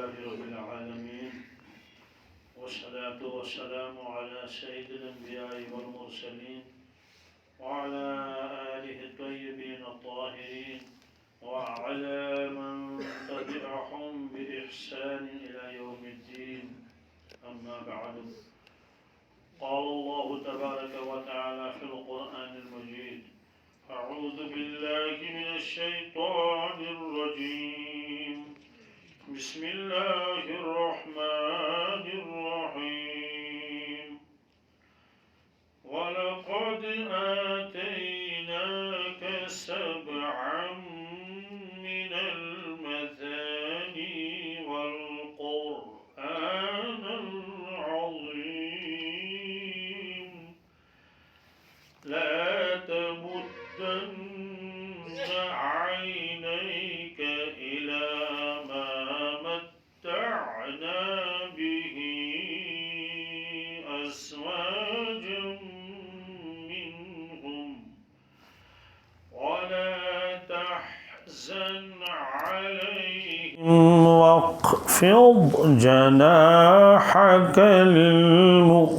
لله رب العالمين والصلاة والسلام على سيد الأنبياء والمرسلين وعلى آله الطيبين الطاهرين وعلى من تبعهم بإحسان إلى يوم الدين أما بعد قال الله تبارك وتعالى في القرآن المجيد أعوذ بالله من الشيطان الرجيم بسم الله الرحمن الرحيم ولقد آتيناك سبعا من المثاني والقرآن العظيم لا تمدن عينيك إلى ما متعنا به أزواجا منهم ولا تحزن عليهم واخفض جناحك للمؤمنين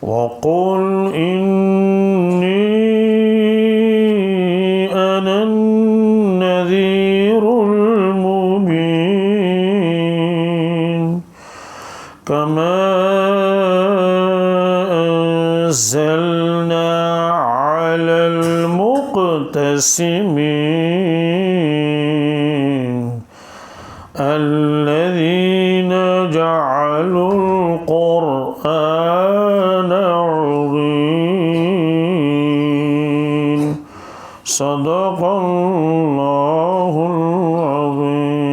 وقل إني أنا النذير المبين كما أنزلنا على المقتسمين الذين جعلوا القرآن عظيم صدق الله العظيم.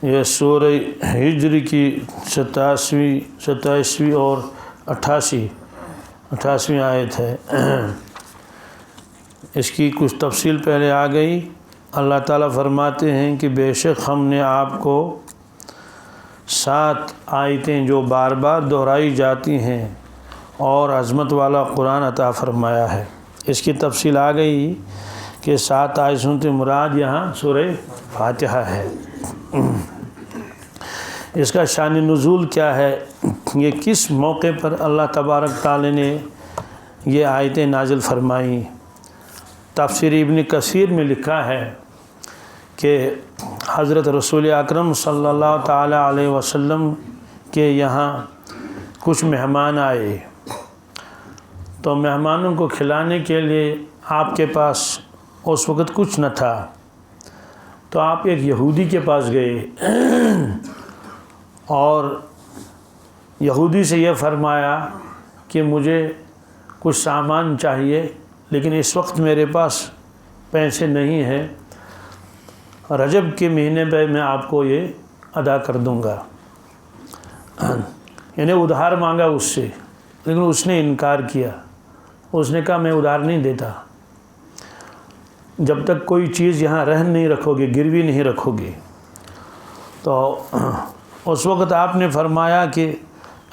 یہ سورہ ہجر کی 27ویں اور 88ویں آیت ہے. اس کی کچھ تفصیل پہلے آ گئی. اللہ تعالیٰ فرماتے ہیں کہ بے شک ہم نے آپ کو 7 آیتیں جو بار بار دہرائی جاتی ہیں اور عظمت والا قرآن عطا فرمایا ہے. اس کی تفصیل آ گئی کہ 7 آیتوں سے مراد یہاں سورہ فاتحہ ہے. اس کا شان نزول کیا ہے، یہ کس موقع پر اللہ تبارک تعالی نے یہ آیتیں نازل فرمائیں. تفسیر ابن کثیر میں لکھا ہے کہ حضرت رسول اکرم صلی اللہ تعالی علیہ وسلم کے یہاں کچھ مہمان آئے، تو مہمانوں کو کھلانے کے لیے آپ کے پاس اس وقت کچھ نہ تھا، تو آپ ایک یہودی کے پاس گئے اور یہودی سے یہ فرمایا کہ مجھے کچھ سامان چاہیے لیکن اس وقت میرے پاس پیسے نہیں ہیں، رجب کے مہینے پہ میں آپ کو یہ ادا کر دوں گا. یعنی ادھار مانگا اس سے، لیکن اس نے انکار کیا. اس نے کہا میں ادھار نہیں دیتا جب تک کوئی چیز یہاں رہن نہیں رکھو گے، گروی نہیں رکھو گے. تو اس وقت آپ نے فرمایا کہ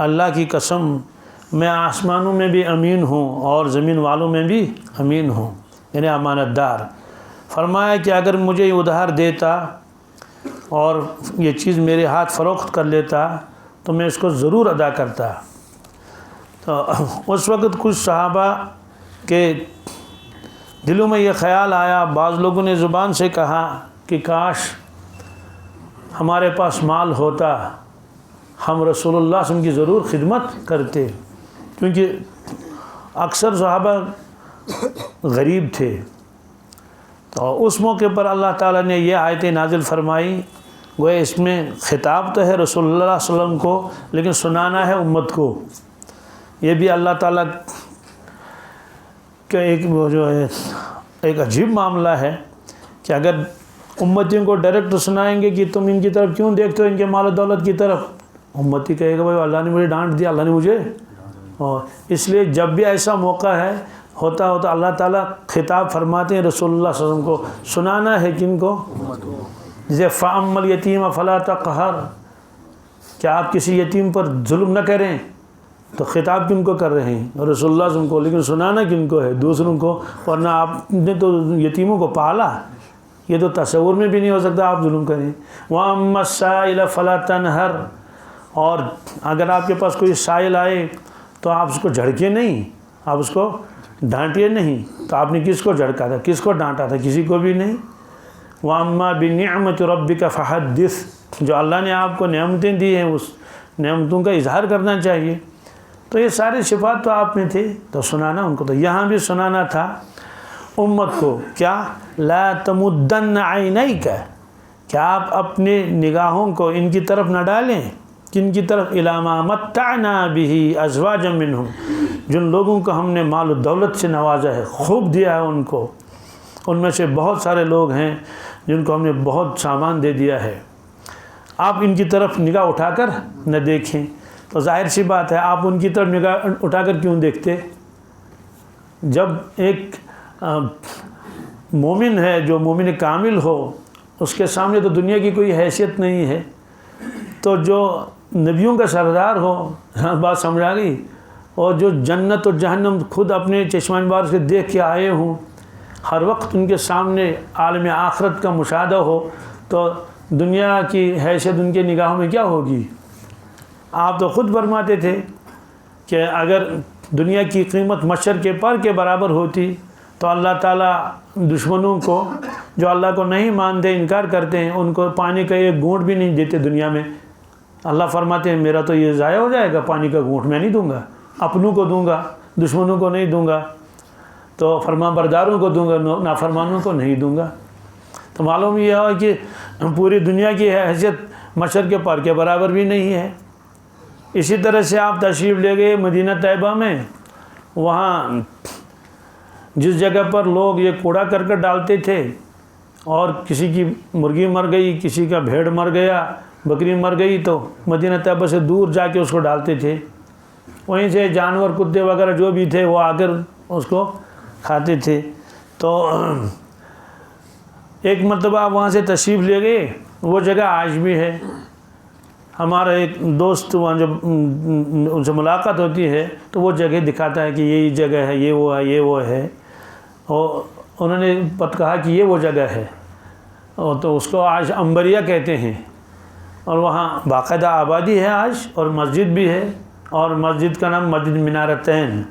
اللہ کی قسم میں آسمانوں میں بھی امین ہوں اور زمین والوں میں بھی امین ہوں، یعنی امانت دار. فرمایا کہ اگر مجھے ادھار دیتا اور یہ چیز میرے ہاتھ فروخت کر لیتا تو میں اس کو ضرور ادا کرتا. تو اس وقت کچھ صحابہ کے دلوں میں یہ خیال آیا، بعض لوگوں نے زبان سے کہا کہ کاش ہمارے پاس مال ہوتا، ہم رسول اللہ صلی اللہ علیہ وسلم کی ضرور خدمت کرتے، کیونکہ اکثر صحابہ غریب تھے. تو اس موقع پر اللہ تعالیٰ نے یہ آیتیں نازل فرمائی. وہ اس میں خطاب تو ہے رسول اللہ صلی اللہ علیہ وسلم کو، لیکن سنانا ہے امت کو. یہ بھی اللہ تعالیٰ کا ایک عجیب معاملہ ہے کہ اگر امتیوں کو ڈائریکٹ سنائیں گے کہ تم ان کی طرف کیوں دیکھتے ہو، ان کے مال و دولت کی طرف، امتی کہے گا بھائی اللہ نے مجھے ڈانٹ دیا، اللہ نے مجھے. اور اس لیے جب بھی ایسا موقع ہوتا اللہ تعالیٰ خطاب فرماتے ہیں رسول اللہ صلی اللہ علیہ وسلم کو. سنانا ہے کن کو؟ جیسے فَأَمَّ الْيَتِيمَ فَلَا تَقْهَرْ، کہ آپ کسی یتیم پر ظلم نہ کریں. تو خطاب کن کو کر رہے ہیں؟ رسول اللہ صلی اللہ علیہ وسلم کو، لیکن سنانا کن کو ہے؟ دوسروں کو، ورنہ آپ نے تو یتیموں کو پالا، یہ تو تصور میں بھی نہیں ہو سکتا آپ ظلم کریں۔ وَأَمَّا السَّائِلَ فَلَا تَنْهَرْ، اور اگر آپ کے پاس کوئی سائل آئے تو آپ اس کو جھڑکے نہیں، آپ اس کو ڈانٹیے نہیں۔ تو آپ نے کس کو جھڑکا تھا، کس کو ڈانٹا تھا؟ کسی کو بھی نہیں۔ وَأَمَّا بِنِعْمَةِ رَبِّكَ فَحَدِّثْ، جو اللہ نے آپ کو نعمتیں دی ہیں اس نعمتوں کا اظہار کرنا چاہیے۔ تو یہ سارے صفات تو آپ میں تھے، تو سنانا ان کو، تو یہاں بھی سنانا تھا امت کو کیا؟ لا تمدن عینیک، کہ آپ اپنے نگاہوں کو ان کی طرف نہ ڈالیں۔ کن کی طرف؟ الی ما متعنا بہ ازواجا منہم، جن لوگوں کو ہم نے مال و دولت سے نوازا ہے، خوب دیا ہے ان کو، ان میں سے بہت سارے لوگ ہیں جن کو ہم نے بہت سامان دے دیا ہے، آپ ان کی طرف نگاہ اٹھا کر نہ دیکھیں۔ تو ظاہر سی بات ہے آپ ان کی طرف نگاہ اٹھا کر کیوں دیکھتے؟ جب ایک مومن ہے، جو مومن کامل ہو، اس کے سامنے تو دنیا کی کوئی حیثیت نہیں ہے، تو جو نبیوں کا سردار ہو، بات سمجھ آ گئی، اور جو جنت اور جہنم خود اپنے چشمان بار سے دیکھ کے آئے ہوں، ہر وقت ان کے سامنے عالم آخرت کا مشاہدہ ہو، تو دنیا کی حیثیت ان کے نگاہوں میں کیا ہوگی؟ آپ تو خود فرماتے تھے کہ اگر دنیا کی قیمت مچھر کے پر کے برابر ہوتی تو اللہ تعالیٰ دشمنوں کو، جو اللہ کو نہیں مانتے، انکار کرتے ہیں، ان کو پانی کا ایک گھونٹ بھی نہیں دیتے دنیا میں۔ اللہ فرماتے ہیں میرا تو یہ ضائع ہو جائے گا، پانی کا گھونٹ میں نہیں دوں گا، اپنوں کو دوں گا، دشمنوں کو نہیں دوں گا، تو فرمان برداروں کو دوں گا، نافرمانوں کو نہیں دوں گا۔ تو معلوم یہ ہے کہ پوری دنیا کی حیثیت مچھر کے پر کے برابر بھی نہیں ہے۔ اسی طرح سے آپ تشریف لے گئے مدینہ طیبہ میں، وہاں جس جگہ پر لوگ یہ کوڑا کرکٹ ڈالتے تھے، اور کسی کی مرغی مر گئی، کسی کا بھیڑ مر گیا، بکری مر گئی، تو مدینہ طیبہ سے دور جا کے اس کو ڈالتے تھے، وہیں سے جانور کتے وغیرہ جو بھی تھے وہ آ کر اس کو کھاتے تھے۔ تو ایک مرتبہ آپ وہاں سے تشریف لے گئے، وہ جگہ آج بھی ہے۔ ہمارا ایک دوست وہاں جب ان سے ملاقات ہوتی ہے تو وہ جگہ دکھاتا ہے کہ یہی جگہ ہے، یہ وہ ہے، یہ وہ ہے، اور انہوں نے کہا کہ یہ وہ جگہ ہے، اور تو اس کو آج عنبریہ کہتے ہیں، اور وہاں باقاعدہ آبادی ہے آج، اور مسجد بھی ہے، اور مسجد کا نام مسجد منارتین،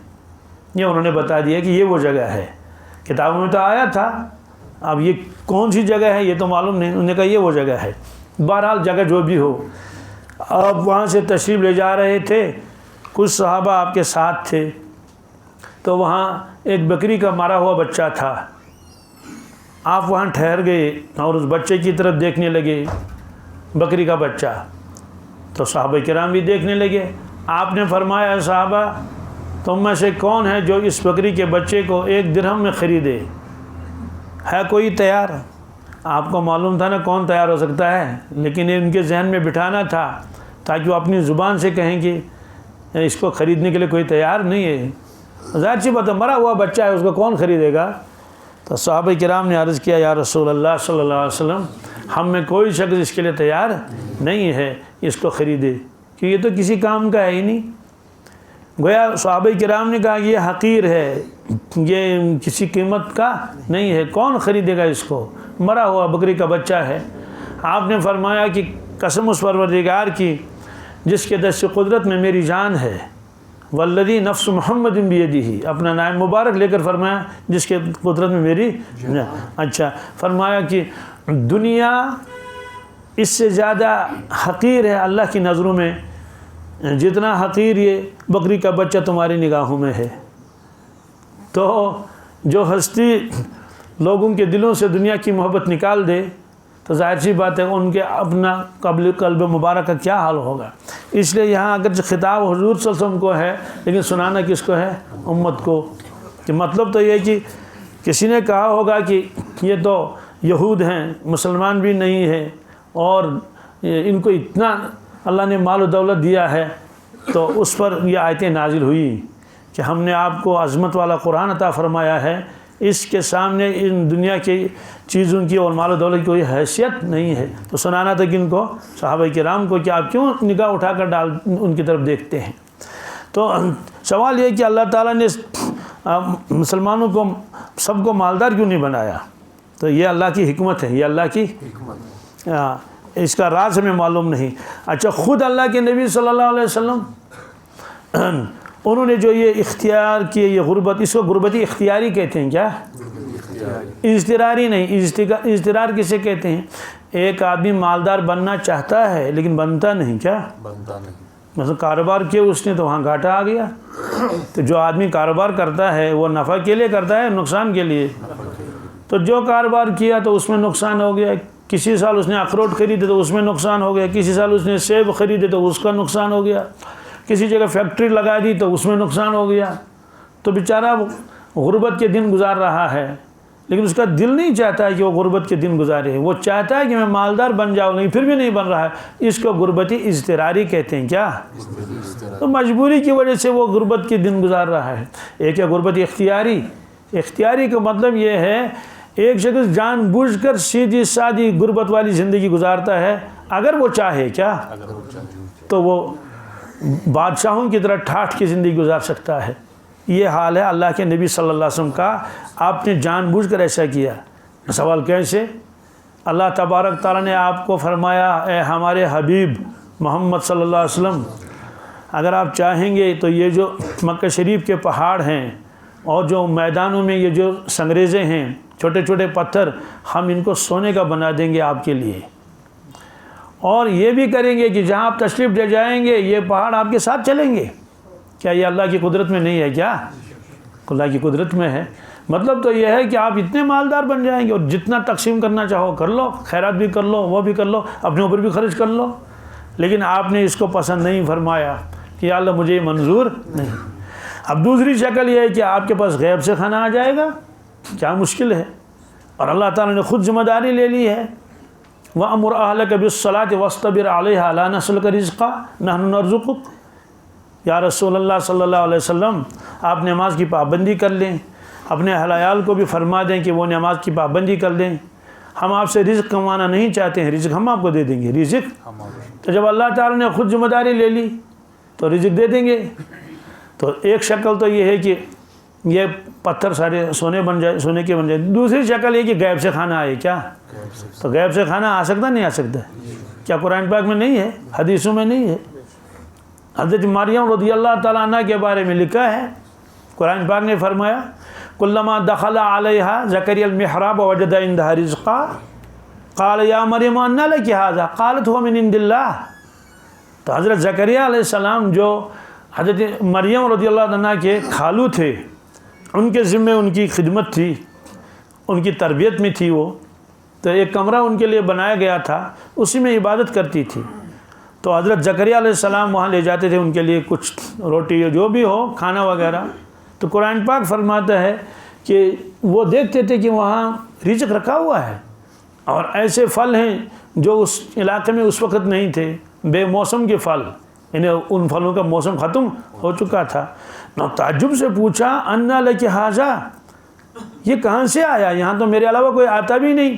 یہ انہوں نے بتا دیا کہ یہ وہ جگہ ہے۔ کتابوں میں تو آیا تھا، اب یہ کون سی جگہ ہے یہ تو معلوم نہیں، انہوں نے کہا یہ وہ جگہ ہے۔ بہرحال جگہ جو بھی ہو، آپ وہاں سے تشریف لے جا رہے تھے، کچھ صحابہ آپ کے ساتھ تھے، تو وہاں ایک بکری کا مرا ہوا بچہ تھا، آپ وہاں ٹھہر گئے اور اس بچے کی طرف دیکھنے لگے، بکری کا بچہ، تو صحابہ کرام بھی دیکھنے لگے۔ آپ نے فرمایا صحابہ تم میں سے کون ہے جو اس بکری کے بچے کو 1 درہم میں خریدے؟ ہے کوئی تیار؟ آپ کو معلوم تھا نا کون تیار ہو سکتا ہے، لیکن ان کے ذہن میں بٹھانا تھا تاکہ وہ اپنی زبان سے کہیں کہ اس کو خریدنے کے لیے کوئی تیار نہیں ہے۔ ظاہر سی بات ہے، مرا ہوا بچہ ہے، اس کو کون خریدے گا؟ تو صحابہ کرام نے عرض کیا یا رسول اللہ صلی اللہ علیہ وسلم، ہم میں کوئی شخص اس کے لیے تیار نہیں ہے اس کو خریدے، کہ یہ تو کسی کام کا ہے ہی نہیں۔ گویا صحابہ کرام نے کہا کہ یہ حقیر ہے، یہ کسی قیمت کا نہیں ہے، کون خریدے گا اس کو، مرا ہوا بکری کا بچہ ہے۔ آپ نے فرمایا کہ قسم اس پروردگار کی جس کے دست قدرت میں میری جان ہے، والذی نفس محمد بیدہ، اپنا نام مبارک لے کر فرمایا جس کے قدرت میں میری اچھا فرمایا کہ دنیا اس سے زیادہ حقیر ہے اللہ کی نظروں میں جتنا حقیر یہ بکری کا بچہ تمہاری نگاہوں میں ہے۔ تو جو ہستی لوگوں کے دلوں سے دنیا کی محبت نکال دے تو ظاہر سی بات ہے ان کے اپنا قلب مبارک کا کیا حال ہوگا۔ اس لیے یہاں اگر خطاب حضور صلی اللہ علیہ وسلم کو ہے، لیکن سنانا کس کو ہے؟ امت کو۔ کہ مطلب تو یہ کہ کسی نے کہا ہوگا کہ یہ تو یہود ہیں، مسلمان بھی نہیں ہیں، اور ان کو اتنا اللہ نے مال و دولت دیا ہے، تو اس پر یہ آیتیں نازل ہوئی کہ ہم نے آپ کو عظمت والا قرآن عطا فرمایا ہے، اس کے سامنے ان دنیا کی چیزوں کی اور مال و دولت کی کوئی حیثیت نہیں ہے۔ تو سنانا تھا کن کو؟ صحابہ کرام کو، کہ آپ کیوں نگاہ اٹھا کر ان کی طرف دیکھتے ہیں۔ تو سوال یہ کہ اللہ تعالیٰ نے مسلمانوں کو سب کو مالدار کیوں نہیں بنایا؟ تو یہ اللہ کی حکمت ہے، یہ اللہ کی حکمت، اس کا راز ہمیں معلوم نہیں۔ اچھا، خود اللہ کے نبی صلی اللہ علیہ وسلم انہوں نے جو یہ اختیار کیے، یہ غربت، اس کو غربتی اختیاری کہتے ہیں، کیا؟ اضطراری نہیں۔ اضطرار کسے کہتے ہیں؟ ایک آدمی مالدار بننا چاہتا ہے لیکن بنتا نہیں، کیا بنتا نہیں؟ مثلا کاروبار کیا اس نے تو وہاں گھاٹا آ گیا۔ تو جو آدمی کاروبار کرتا ہے وہ نفع کے لیے کرتا ہے، نقصان کے لیے؟ تو جو کاروبار کیا تو اس میں نقصان ہو گیا، کسی سال اس نے اخروٹ خریدے تو اس میں نقصان ہو گیا، کسی سال اس نے سیب خریدے تو اس کا نقصان ہو گیا، کسی جگہ فیکٹری لگا دی تو اس میں نقصان ہو گیا۔ تو بیچارہ غربت کے دن گزار رہا ہے، لیکن اس کا دل نہیں چاہتا ہے کہ وہ غربت کے دن گزارے، وہ چاہتا ہے کہ میں مالدار بن جاؤں، لیکن پھر بھی نہیں بن رہا ہے۔ اس کو غربتی اضطراری کہتے ہیں، کیا؟ تو مجبوری کی وجہ سے وہ غربت کے دن گزار رہا ہے۔ ایک ہے غربت اختیاری۔ اختیاری کا مطلب یہ ہے ایک شخص جان بوجھ کر سیدھی سادھی غربت والی زندگی گزارتا ہے، اگر وہ چاہے، کیا؟ تو وہ بادشاہوں کی طرح ٹھاٹھ کی زندگی گزار سکتا ہے۔ یہ حال ہے اللہ کے نبی صلی اللہ علیہ وسلم کا۔ آپ نے جان بوجھ کر ایسا کیا۔ سوال کیسے؟ اللہ تبارک تعالیٰ نے آپ کو فرمایا، اے ہمارے حبیب محمد صلی اللہ علیہ وسلم، اگر آپ چاہیں گے تو یہ جو مکہ شریف کے پہاڑ ہیں اور جو میدانوں میں یہ جو سنگریزے ہیں، چھوٹے چھوٹے پتھر، ہم ان کو سونے کا بنا دیں گے آپ کے لیے، اور یہ بھی کریں گے کہ جہاں آپ تشریف لے جائیں گے یہ پہاڑ آپ کے ساتھ چلیں گے۔ کیا یہ اللہ کی قدرت میں نہیں ہے؟ کیا اللہ کی قدرت میں ہے؟ مطلب تو یہ ہے کہ آپ اتنے مالدار بن جائیں گے، اور جتنا تقسیم کرنا چاہو کر لو، خیرات بھی کر لو، وہ بھی کر لو، اپنے اوپر بھی خرچ کر لو۔ لیکن آپ نے اس کو پسند نہیں فرمایا کہ یا اللہ مجھے یہ منظور نہیں۔ اب دوسری شکل یہ ہے کہ آپ کے پاس غیب سے کھانا آ جائے گا، کیا مشکل ہے؟ اور اللہ تعالیٰ نے خود ذمہ داری لے لی ہے، وَأَمُرْ أَهْلَكَ بِالصَّلَاةِ وَاصْطَبِرْ عَلَيْهَا لَا نَسْأَلُكَ رِزْقًا نَحْنُ نَرْزُقُكَ۔ یا رسول اللہ صلی اللہ علیہ وسلم، آپ نماز کی پابندی کر لیں، اپنے اہل عیال کو بھی فرما دیں کہ وہ نماز کی پابندی کر لیں۔ ہم آپ سے رزق کمانا نہیں چاہتے ہیں، رزق ہم آپ کو دے دیں گے، رزق۔ تو جب اللہ تعالیٰ نے خود ذمہ داری لے لی تو رزق دے دیں گے۔ تو ایک شکل تو یہ ہے کہ یہ پتھر سارے سونے بن جائے، سونے کے بن جائے۔ دوسری شکل یہ کہ غیب سے کھانا آئے، کیا؟ تو غیب سے کھانا آ سکتا نہیں آ سکتا؟ کیا قرآن پاک میں نہیں ہے؟ حدیثوں میں نہیں ہے؟ حضرت مریم رضی اللہ تعالیٰ عنہ کے بارے میں لکھا ہے، قرآن پاک نے فرمایا کلما دخل علیہا زکریا المحراب وجد عندها رزقا قال یا مریم ان لک ھذا قالت هو من عند اللہ۔ تو حضرت زکریا علیہ السلام جو حضرت مریم رضی اللہ عنہ کے خالو تھے، ان کے ذمے ان کی خدمت تھی، ان کی تربیت میں تھی وہ، تو ایک کمرہ ان کے لیے بنایا گیا تھا، اسی میں عبادت کرتی تھی۔ تو حضرت زکریا علیہ السلام وہاں لے جاتے تھے ان کے لیے کچھ روٹی جو بھی ہو، کھانا وغیرہ۔ تو قرآن پاک فرماتا ہے کہ وہ دیکھتے تھے کہ وہاں رزق رکھا ہوا ہے، اور ایسے پھل ہیں جو اس علاقے میں اس وقت نہیں تھے، بے موسم کے پھل، یعنی ان پھلوں کا موسم ختم ہو چکا تھا۔ تعجب سے پوچھا انا لک ھذا، یہ کہاں سے آیا؟ یہاں تو میرے علاوہ کوئی آتا بھی نہیں۔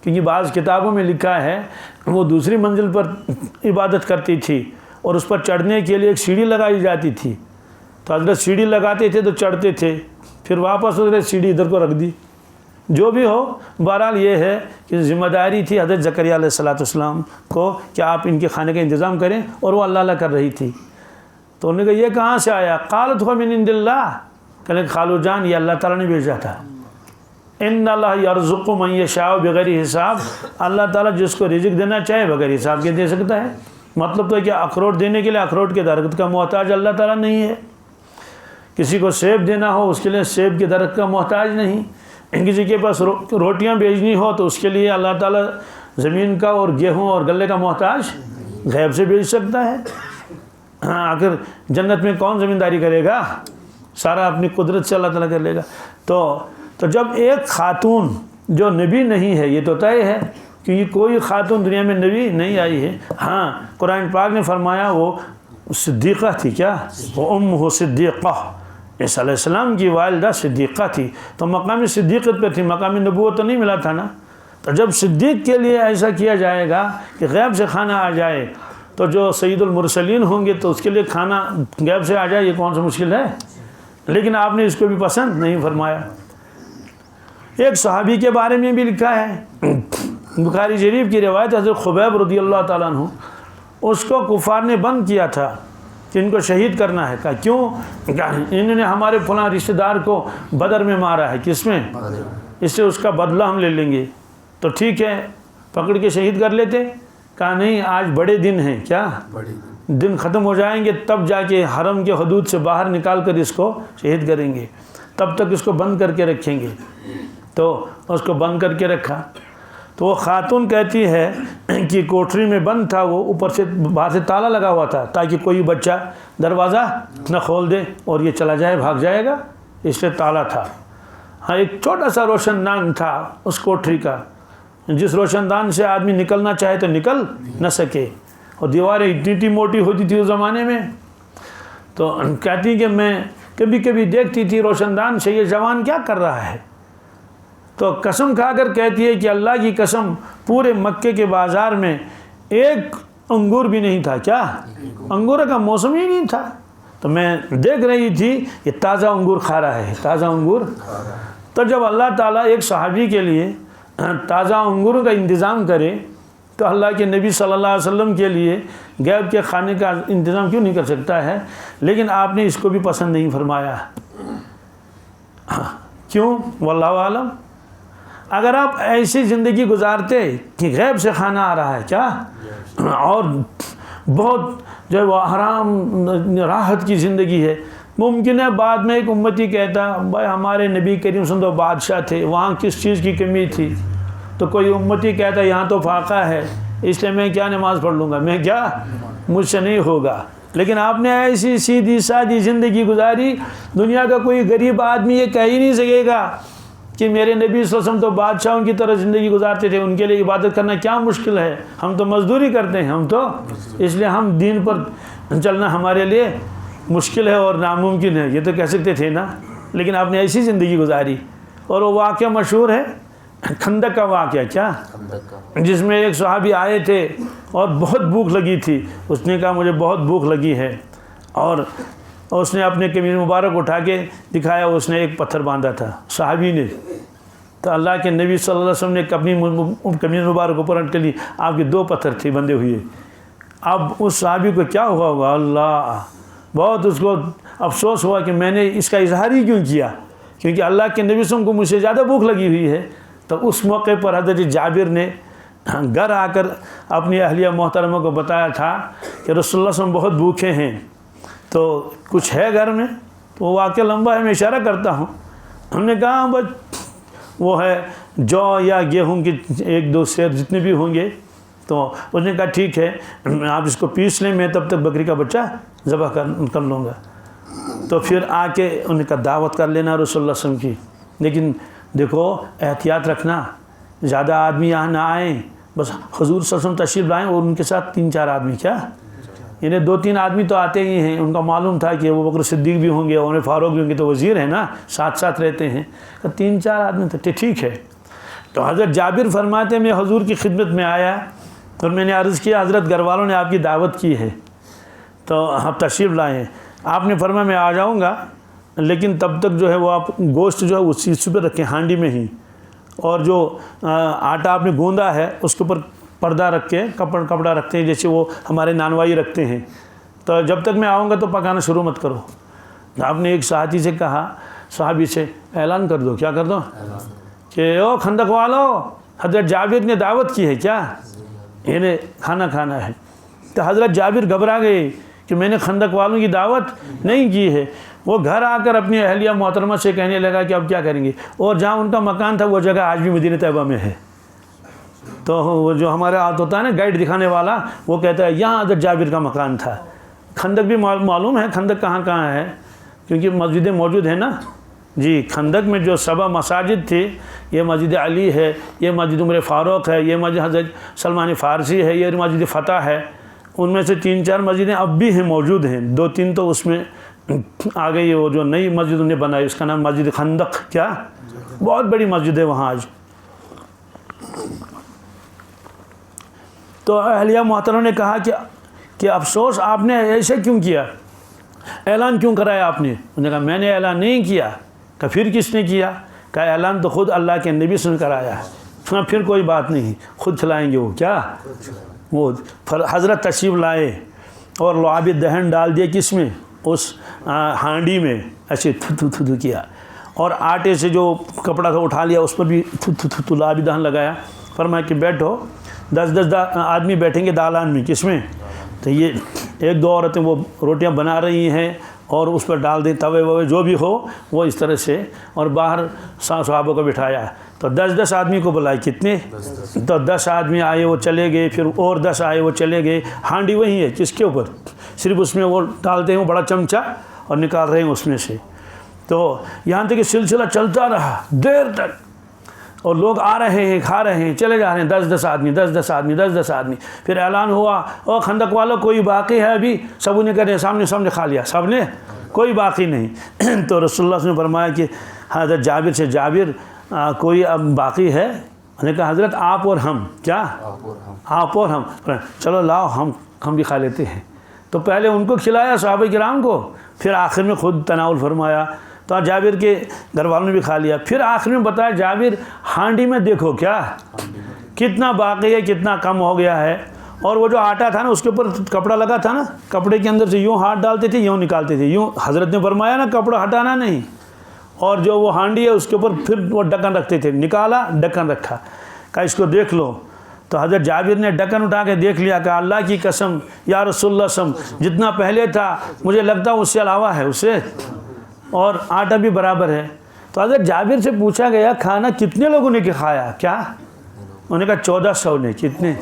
کیونکہ بعض کتابوں میں لکھا ہے وہ دوسری منزل پر عبادت کرتی تھی، اور اس پر چڑھنے کے لیے ایک سیڑھی لگائی جاتی تھی، تو حضرت سیڑھی لگاتے تھے تو چڑھتے تھے، پھر واپس حضرت سیڑھی ادھر کو رکھ دی۔ جو بھی ہو، بہرحال یہ ہے کہ ذمہ داری تھی حضرت زکریا علیہ السلام کو کہ آپ ان کے کھانے کا انتظام کریں، اور وہ اللہ کر رہی تھی۔ تو انہوں نے کہا یہ کہاں سے آیا؟ قالت هو من عند اللہ، کہ خالو جان یہ اللہ تعالیٰ نے بھیجا تھا۔ ان اللہ یرزق من یشاء بغیر حساب، اللہ تعالیٰ جس کو رزق دینا چاہے بغیر حساب کے دے سکتا ہے۔ مطلب تو ہے کہ اخروٹ دینے کے لیے اخروٹ کے درخت کا محتاج اللہ تعالیٰ نہیں ہے، کسی کو سیب دینا ہو اس کے لیے سیب کے درخت کا محتاج نہیں، کسی کے پاس روٹیاں بیچنی ہو تو اس کے لیے اللہ تعالیٰ زمین کا اور گیہوں اور غلے کا محتاج غیب سے بیچ سکتا ہے۔ آخر جنت میں کون زمینداری کرے گا؟ سارا اپنی قدرت سے اللہ تعالیٰ کر لے گا۔ تو جب ایک خاتون جو نبی نہیں ہے، یہ تو طے ہے کہ کوئی خاتون دنیا میں نبی نہیں آئی ہے۔ ہاں قرآن پاک نے فرمایا وہ صدیقہ تھی، کیا؟ وہ امہ صدیقہ، عیسیٰ علیہ السلام کی والدہ صدیقہ تھی، تو مقام صدیقت پہ تھی، مقام نبوت تو نہیں ملا تھا نا۔ تو جب صدیق کے لیے ایسا کیا جائے گا کہ غیب سے کھانا آ جائے، تو جو سید المرسلین ہوں گے تو اس کے لیے کھانا غیب سے آ جائے یہ کون سا مشکل ہے؟ لیکن آپ نے اس کو بھی پسند نہیں فرمایا۔ ایک صحابی کے بارے میں بھی لکھا ہے، بخاری شریف کی روایت، حضرت خبیب رضی اللہ تعالیٰ عنہ، اس کو کفار نے بند کیا تھا کہ ان کو شہید کرنا ہے۔ کہا کیوں؟ انہوں نے ہمارے فلاں رشتہ دار کو بدر میں مارا ہے۔ کس میں؟ اس سے اس کا بدلہ ہم لے لیں گے۔ تو ٹھیک ہے، پکڑ کے شہید کر لیتے۔ کہا نہیں، آج بڑے دن ہیں۔ کیا دن ختم ہو جائیں گے تب جا کے حرم کے حدود سے باہر نکال کر اس کو شہید کریں گے، تب تک اس کو بند کر کے رکھیں گے۔ تو اس کو بند کر کے رکھا۔ تو وہ خاتون کہتی ہے کہ کوٹری میں بند تھا، وہ اوپر سے باہر سے تالا لگا ہوا تھا تاکہ کوئی بچہ دروازہ نہ کھول دے اور یہ چلا جائے، بھاگ جائے گا، اس لیے تالا تھا۔ ہاں، ایک چھوٹا سا روشن دان تھا اس کوٹری کا، جس روشن دان سے آدمی نکلنا چاہے تو نکل نہ سکے، اور دیواریں اتنی موٹی ہوتی تھی اس زمانے میں۔ تو کہتی کہ میں کبھی کبھی دیکھتی تھی روشن دان سے یہ جوان کیا کر رہا ہے۔ تو قسم کھا کر کہتی ہے کہ اللہ کی قسم، پورے مکے کے بازار میں ایک انگور بھی نہیں تھا۔ کیا؟ انگور کا موسم ہی نہیں تھا۔ تو میں دیکھ رہی تھی یہ تازہ انگور کھا رہا ہے، تازہ انگور۔ تو جب اللہ تعالیٰ ایک صحابی کے لیے تازہ انگور کا انتظام کرے تو اللہ کے نبی صلی اللہ علیہ وسلم کے لیے غیب کے کھانے کا انتظام کیوں نہیں کر سکتا ہے؟ لیکن آپ نے اس کو بھی پسند نہیں فرمایا۔ کیوں؟ واللہ عالم۔ اگر آپ ایسی زندگی گزارتے کہ غیب سے کھانا آ رہا ہے، کیا، اور بہت جو وہ حرام راحت کی زندگی ہے، ممکن ہے بعد میں ایک امتی کہتا بھائی ہمارے نبی کریم صلی اللہ علیہ وسلم بادشاہ تھے، وہاں کس چیز کی کمی تھی؟ تو کوئی امتی کہتا یہاں تو فاقہ ہے، اس لیے میں کیا نماز پڑھ لوں گا، میں کیا، مجھ سے نہیں ہوگا۔ لیکن آپ نے ایسی سیدھی سادی زندگی گزاری، دنیا کا کوئی غریب آدمی یہ کہہ ہی نہیں سکے گا کہ میرے نبی صلی اللہ علیہ وسلم تو بادشاہوں کی طرح زندگی گزارتے تھے، ان کے لیے عبادت کرنا کیا مشکل ہے، ہم تو مزدوری کرتے ہیں، ہم تو اس لیے ہم دین پر چلنا ہمارے لیے مشکل ہے اور ناممکن ہے، یہ تو کہہ سکتے تھے نا۔ لیکن آپ نے ایسی زندگی گزاری۔ اور وہ واقعہ مشہور ہے خندق کا واقعہ، کیا، جس میں ایک صحابی آئے تھے اور بہت بھوک لگی تھی، اس نے کہا مجھے بہت بھوک لگی ہے، اور اس نے اپنے قمیص مبارک اٹھا کے دکھایا، اس نے ایک پتھر باندھا تھا صحابی نے۔ تو اللہ کے نبی صلی اللہ علیہ وسلم نے اپنی قمیص مبارک اوپر ہٹ کے لی، آپ کے 2 پتھر تھے بندھے ہوئے۔ اب اس صحابی کو کیا ہوا ہوگا، اللہ، بہت اس کو افسوس ہوا کہ میں نے اس کا اظہار ہی کیوں کیا، کیونکہ اللہ کے نبی صلی اللہ علیہ وسلم کو مجھ سے زیادہ بھوک لگی ہوئی ہے۔ تو اس موقع پر حضرت جابر نے گھر آ کر اپنی اہلیہ محترمہ کو بتایا تھا کہ رسول اللہ صلی اللہ علیہ وسلم بہت بھوکے ہیں، تو کچھ ہے گھر میں؟ تو وہ واقعہ لمبا ہے، میں اشارہ کرتا ہوں۔ ہم نے کہا بس وہ ہے جو یا گیہوں کے 1-2 سیر جتنے بھی ہوں گے۔ تو اس نے کہا ٹھیک ہے، آپ اس کو پیس لیں، میں تب تک بکری کا بچہ ذبح کر لوں گا۔ تو پھر آ کے انہیں کا دعوت کر لینا رسول اللہ صلی اللہ علیہ وسلم کی۔ لیکن دیکھو احتیاط رکھنا، زیادہ آدمی یہاں نہ آئیں، بس حضور صلی اللہ علیہ وسلم تشریف لائیں اور ان کے ساتھ 3-4 آدمی، کیا، یعنی 2-3 آدمی تو آتے ہی ہیں۔ ان کا معلوم تھا کہ وہ بکر صدیق بھی ہوں گے، عمر فاروق بھی ہوں گے، تو وزیر ہیں نا، ساتھ ساتھ رہتے ہیں۔ 3-4 آدمی تھے، ٹھیک ہے۔ تو حضرت جابر فرماتے میں حضور کی خدمت میں آیا اور میں نے عرض کیا حضرت گھر والوں نے آپ کی دعوت کی ہے تو آپ تشریف لائے ہیں۔ آپ نے فرمایا میں آ جاؤں گا، لیکن تب تک جو ہے وہ آپ گوشت جو ہے اس چیز پہ رکھیں ہانڈی میں ہی، اور جو آٹا آپ نے گوندا ہے اس کے اوپر پردہ رکھ کے کپڑا رکھتے ہیں، جیسے وہ ہمارے نانوائی رکھتے ہیں، تو جب تک میں آؤں گا تو پکانا شروع مت کرو۔ آپ نے ایک صحابی سے کہا، صحابی سے اعلان کر دو، کیا کر دو کہ او خندق والو، حضرت جابر نے دعوت کی ہے، کیا انہیں کھانا کھانا ہے۔ تو حضرت جابر گھبرا گئے کہ میں نے خندق والوں کی دعوت نہیں کی ہے۔ وہ گھر آ کر اپنی اہلیہ محترمہ سے کہنے لگا کہ اب کیا کریں گے، اور جہاں ان کا مکان تھا وہ جگہ آج بھی مدینہ طیبہ میں ہے۔ تو وہ جو ہمارا ہاتھ ہوتا ہے نا گائیڈ دکھانے والا، وہ کہتا ہے یہاں حضرت جابر کا مکان تھا۔ خندق بھی معلوم ہے خندق کہاں کہاں ہے، کیونکہ مسجدیں موجود ہیں نا جی۔ خندق میں جو 7 مساجد تھی، یہ مسجد علی ہے، یہ مسجد عمر فاروق ہے، یہ مسجد حضرت سلمان فارسی ہے، یہ مسجد فتح ہے۔ ان میں سے 3-4 مسجدیں اب بھی ہیں، موجود ہیں، 2-3 تو اس میں آ گئی۔ وہ جو نئی مسجد انہیں بنائی اس کا نام مسجد خندق، کیا، بہت بڑی مسجد ہے وہاں آج۔ تو اہلیہ محترم نے کہا کہ کہ افسوس آپ نے ایسے کیوں کیا، اعلان کیوں کرایا آپ نے؟ انہوں نے کہا میں نے اعلان نہیں کیا۔ کہ پھر کس نے کیا؟ کہ اعلان تو خود اللہ کے نبی سے کرایا ہے۔ پھر کوئی بات نہیں، خود کھلائیں گے وہ کیا، وہ حضرت تشریف لائے اور لعاب دہن ڈال دیا کس میں، اس ہانڈی میں، ایسے تھو کیا، اور آٹے سے جو کپڑا تھا اٹھا لیا اس پر بھی لعاب دہن لگایا۔ فرمایا کہ بیٹھو، 10 آدمی بیٹھیں گے دالان میں، کس میں؟ تو یہ 1-2 عورتیں وہ روٹیاں بنا رہی ہیں اور اس پر ڈال دیں، توے ووے جو بھی ہو وہ اس طرح سے، اور باہر صحابہ کو بٹھایا۔ تو 10 آدمی کو بلائے، کتنے؟ تو 10 آدمی آئے وہ چلے گئے، پھر اور 10 آئے وہ چلے گئے۔ ہانڈی وہی ہے، کس کے اوپر؟ صرف اس میں وہ ڈالتے ہیں وہ بڑا چمچہ اور نکال رہے ہیں اس میں سے۔ تو یہاں تک کہ سلسلہ چلتا رہا دیر تک، اور لوگ آ رہے ہیں، کھا رہے ہیں، چلے جا رہے ہیں، 10 آدمی 10 آدمی 10 آدمی۔ پھر اعلان ہوا، اور خندق والوں کوئی باقی ہے ابھی؟ سب نے کہا سامنے کھا لیا، سب نے، کوئی باقی نہیں۔ تو رسول اللہ نے فرمایا کہ حضرت جابر سے، جابر کوئی اب باقی ہے؟ انہوں نے کہا حضرت آپ اور ہم۔ کیا؟ آپ اور ہم۔ چلو لاؤ ہم بھی کھا لیتے ہیں۔ تو پہلے ان کو کھلایا صحابہ کرام کو، پھر آخر میں خود تناول فرمایا، تو جابر کے گھر والوں نے بھی کھا لیا۔ پھر آخر میں بتایا جابر ہانڈی میں دیکھو کیا کتنا باقی ہے، کتنا کم ہو گیا ہے، اور وہ جو آٹا تھا نا اس کے اوپر کپڑا لگا تھا نا، کپڑے کے اندر سے یوں ہاتھ ڈالتے تھے، یوں نکالتے تھے، یوں حضرت نے فرمایا نا کپڑا ہٹانا نہیں، اور جو وہ ہانڈی ہے اس کے اوپر پھر وہ ڈھکن رکھتے تھے، نکالا ڈھکن رکھا، کہا اس کو دیکھ لو۔ تو حضرت جابر نے ڈھکن اٹھا کے دیکھ لیا، کہ اللہ کی قسم یا رسول اللہ صلی اللہ علیہ وسلم جتنا پہلے تھا مجھے لگتا اس سے علاوہ ہے، اس سے، اور آٹا بھی برابر ہے۔ تو حضرت جابر سے پوچھا گیا کھانا کتنے لوگوں نے کھایا؟ کیا؟ انہوں نے کہا 1400 نے۔ کتنے؟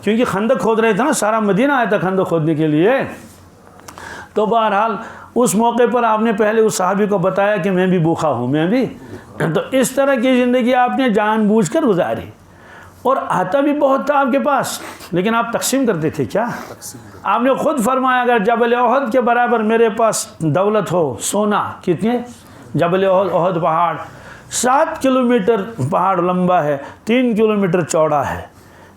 کیونکہ خندق کھود رہے تھے نا، سارا مدینہ آیا تھا خندق کھودنے کے لیے۔ تو بہرحال اس موقع پر آپ نے پہلے اس صحابی کو بتایا کہ میں بھی بھوکا ہوں، میں بھی۔ تو اس طرح کی زندگی آپ نے جان بوجھ کر گزاری، اور آتا بھی بہت تھا آپ کے پاس، لیکن آپ تقسیم کرتے تھے۔ کیا؟ آپ نے خود فرمایا اگر جبل احد کے برابر میرے پاس دولت ہو، سونا، کتنے؟ جبل احد پہاڑ 7 کلومیٹر پہاڑ لمبا ہے، 3 کلومیٹر چوڑا ہے،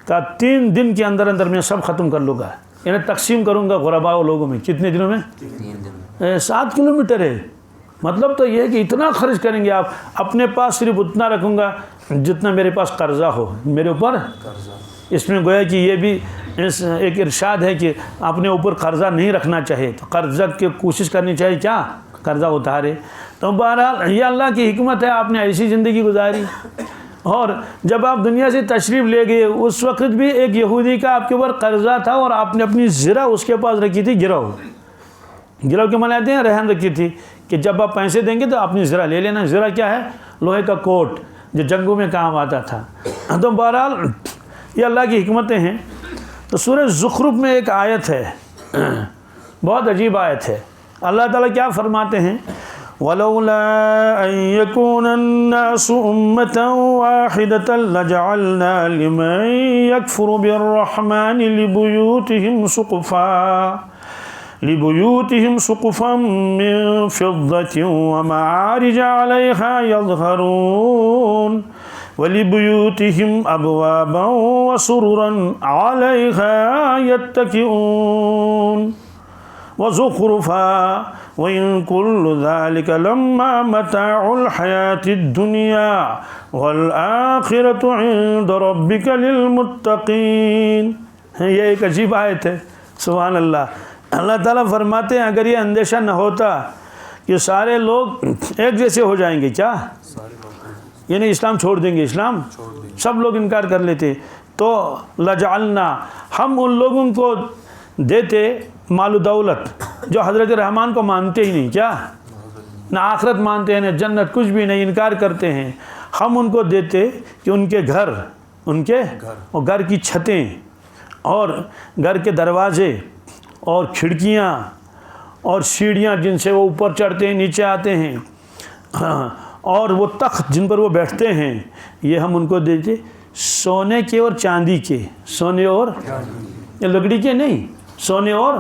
کہا 3 دن کے اندر اندر میں سب ختم کر لوں گا، یعنی تقسیم کروں گا غرباء لوگوں میں۔ کتنے دنوں میں؟ 3 دن۔ 7 کلومیٹر ہے، مطلب تو یہ ہے کہ اتنا خرچ کریں گے آپ، اپنے پاس صرف اتنا رکھوں گا جتنا میرے پاس قرضہ ہو میرے اوپر۔ اس میں گویا کہ یہ بھی ایک ارشاد ہے کہ اپنے اوپر قرضہ نہیں رکھنا چاہیے، تو قرضہ کی کوشش کرنی چاہیے، کیا؟ قرضہ اتارے۔ تو بہرحال یہ اللہ کی حکمت ہے، آپ نے ایسی زندگی گزاری۔ اور جب آپ دنیا سے تشریف لے گئے اس وقت بھی ایک یہودی کا آپ کے اوپر قرضہ تھا، اور آپ نے اپنی زرہ اس کے پاس رکھی تھی، گرو کے مناتے ہیں، رہن رکھی تھی کہ جب آپ پیسے دیں گے تو اپنی زرہ لے لینا۔ زرہ کیا ہے؟ لوہے کا کوٹ جو جنگوں میں کام آتا تھا۔ تو بہرحال یہ اللہ کی حکمتیں ہیں۔ تو سورہ زخرف میں ایک آیت ہے، بہت عجیب آیت ہے۔ اللہ تعالیٰ کیا فرماتے ہیں؟ وَلَوْلَا أَن يَكُونَ النَّاسُ أُمَّةً وَاحِدَةً لَجَعَلْنَا لِمَن يَكْفُرُ بِالرَّحْمَنِ لِبُيُوتِهِمْ سُقُفًا مِّن فِضَّةٍ وَمَعَارِجَ عَلَيْهَا يَظْهَرُونَ وَلِبُيُوتِهِمْ أَبْوَابًا وَسُرُرًا عَلَيْهَا يَتَّكِئُونَ وَزُخْرُفًا وَإِن كُلُّ ذَلِكَ لَمَّا مَتَاعُ الْحَيَاةِ الدُّنْيَا وَالْآخِرَةُ عِندَ رَبِّكَ لِلْمُتَّقِينَ۔ یہ ایک عجیب آیت ہے، سبحان اللہ۔ اللہ تعالیٰ فرماتے ہیں اگر یہ اندیشہ نہ ہوتا کہ سارے لوگ ایک جیسے ہو جائیں گے، کیا؟ یعنی اسلام چھوڑ دیں گے، اسلام سب لوگ انکار کر لیتے، تو لجعلنا، ہم ان لوگوں کو دیتے مال و دولت جو حضرت رحمان کو مانتے ہی نہیں، کیا؟ نہ آخرت مانتے ہیں، نہ جنت، کچھ بھی نہیں، انکار کرتے ہیں۔ ہم ان کو دیتے کہ ان کے گھر، اور گھر کی چھتیں اور گھر کے دروازے اور کھڑکیاں اور سیڑھیاں جن سے وہ اوپر چڑھتے ہیں نیچے آتے ہیں، اور وہ تخت جن پر وہ بیٹھتے ہیں، یہ ہم ان کو دیتے سونے کے اور چاندی کے، سونے اور لکڑی کے نہیں، سونے اور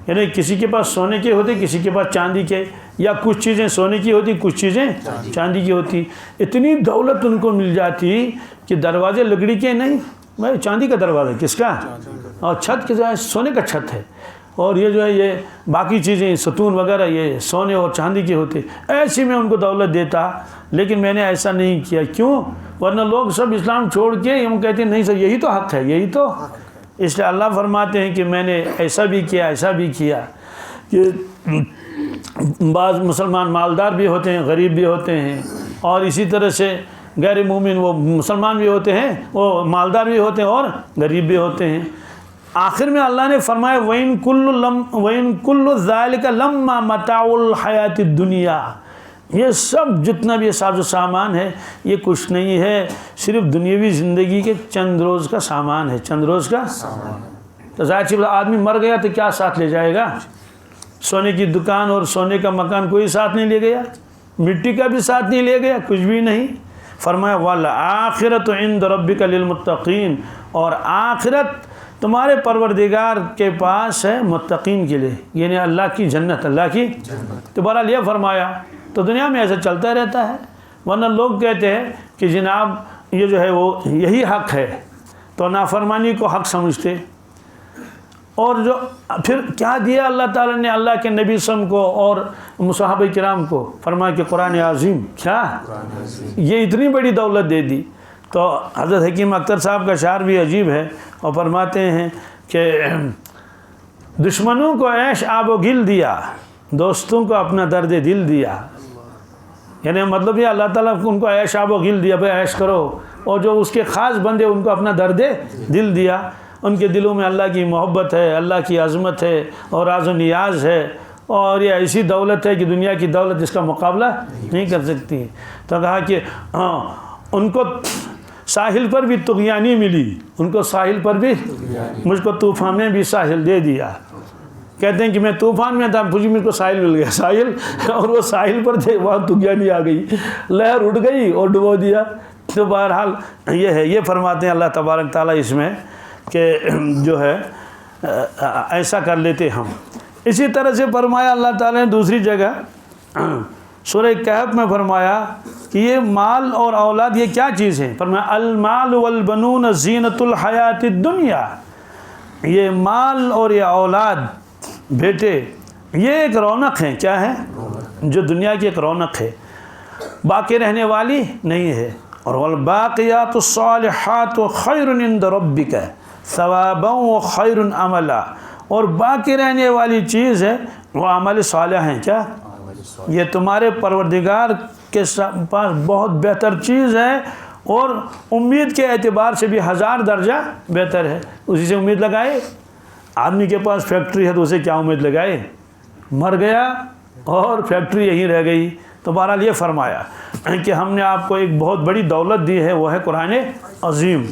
یعنی کسی کے پاس سونے کے ہوتے، کسی کے پاس چاندی کے، یا کچھ چیزیں سونے کی ہوتی، کچھ چیزیں چاندی کی ہوتی۔ اتنی دولت ان کو مل جاتی کہ دروازے لکڑی کے نہیں، بھائی چاندی کا دروازہ کس کا؟ اور چھت کے جو ہے سونے کا چھت ہے، اور یہ جو ہے یہ باقی چیزیں ستون وغیرہ یہ سونے اور چاندی کی ہوتی، ایسی میں ان کو دولت دیتا، لیکن میں نے ایسا نہیں کیا۔ کیوں؟ ورنہ لوگ سب اسلام چھوڑ کے ہم کہتے ہیں نہیں سر یہی تو حق ہے، یہی تو، اس لیے اللہ فرماتے ہیں کہ میں نے ایسا بھی کیا، ایسا بھی کیا کہ بعض مسلمان مالدار بھی ہوتے ہیں، غریب بھی ہوتے ہیں، اور اسی طرح سے غیر مومن وہ مسلمان بھی ہوتے ہیں، وہ مالدار بھی ہوتے ہیں اور غریب بھی ہوتے ہیں۔ آخر میں اللہ نے فرمایا وَإِن كُلُّ ذَلِكَ لَمَّا مَتَاعُ الْحَيَاةِ الدُّنْيَا، یہ سب جتنا بھی ساز و سامان ہے یہ کچھ نہیں ہے، صرف دنیاوی زندگی کے چند روز کا سامان ہے، چند روز کا سامان۔ تو ظاہر سی بات آدمی مر گیا تو کیا ساتھ لے جائے گا؟ سونے کی دکان اور سونے کا مکان کوئی ساتھ نہیں لے گیا، مٹی کا بھی ساتھ نہیں لے گیا، کچھ بھی نہیں۔ فرمایا وَالْآخِرَةُ عِنْدَ رَبِّكَ لِلْمُتَّقِينَ، اور آخرت تمہارے پروردگار کے پاس ہے متقین کے لیے، یعنی اللہ کی جنت، اللہ کی جنت۔ تو بہرحال یہ فرمایا، تو دنیا میں ایسا چلتا رہتا ہے، ورنہ لوگ کہتے ہیں کہ جناب یہ جو ہے وہ یہی حق ہے، تو نافرمانی کو حق سمجھتے، اور جو پھر کیا دیا اللہ تعالیٰ نے اللہ کے نبی صلی اللہ علیہ وسلم کو اور صحابہ کرام کو؟ فرمایا کہ قرآن عظیم، کیا یہ اتنی بڑی دولت دے دی۔ تو حضرت حکیم اختر صاحب کا شعر بھی عجیب ہے، اور فرماتے ہیں کہ دشمنوں کو عیش آب و گل دیا، دوستوں کو اپنا درد دل دیا، یعنی مطلب یہ اللہ تعالیٰ ان کو عیش آب و گل دیا، بھائی عیش کرو، اور جو اس کے خاص بندے ان کو اپنا درد دل دیا، ان کے دلوں میں اللہ کی محبت ہے، اللہ کی عظمت ہے اور راز و نیاز ہے، اور یہ ایسی دولت ہے کہ دنیا کی دولت اس کا مقابلہ نہیں کر سکتی۔ تو کہا کہ ان کو ساحل پر بھی طغیانی ملی، ان کو ساحل پر بھی، مجھ کو طوفان میں بھی ساحل دے دیا۔ کہتے ہیں کہ میں طوفان میں تھا، مجھ کو ساحل مل گیا، ساحل، اور وہ ساحل پر تھے، وہاں طغیانی آ گئی، لہر اٹھ گئی اور ڈبو دیا۔ تو بہرحال یہ ہے، یہ فرماتے ہیں اللہ تبارک تعالیٰ اس میں کہ جو ہے ایسا کر لیتے ہم۔ اسی طرح سے فرمایا اللہ تعالیٰ نے دوسری جگہ سورہ کہف میں فرمایا کہ یہ مال اور اولاد یہ کیا چیز ہے؟ فرمایا المال والبنون زینت الحیات الدنیا، یہ مال اور یہ اولاد بیٹے یہ ایک رونق ہے، کیا ہے؟ جو دنیا کی ایک رونق ہے، باقی رہنے والی نہیں ہے۔ اور والباقیات الصالحات خیر عند ربک ثوابا وخیر عملا، اور باقی رہنے والی چیز ہے وہ عمل صالح ہیں، کیا؟ یہ تمہارے پروردگار کے پاس بہت بہتر چیز ہے، اور امید کے اعتبار سے بھی 1000 درجہ بہتر ہے۔ اسی سے امید لگائے، آدمی کے پاس فیکٹری ہے تو اسے کیا امید لگائے؟ مر گیا اور فیکٹری یہیں رہ گئی۔ تو بہرحال یہ فرمایا کہ ہم نے آپ کو ایک بہت بڑی دولت دی ہے، وہ ہے قرآن عظیم۔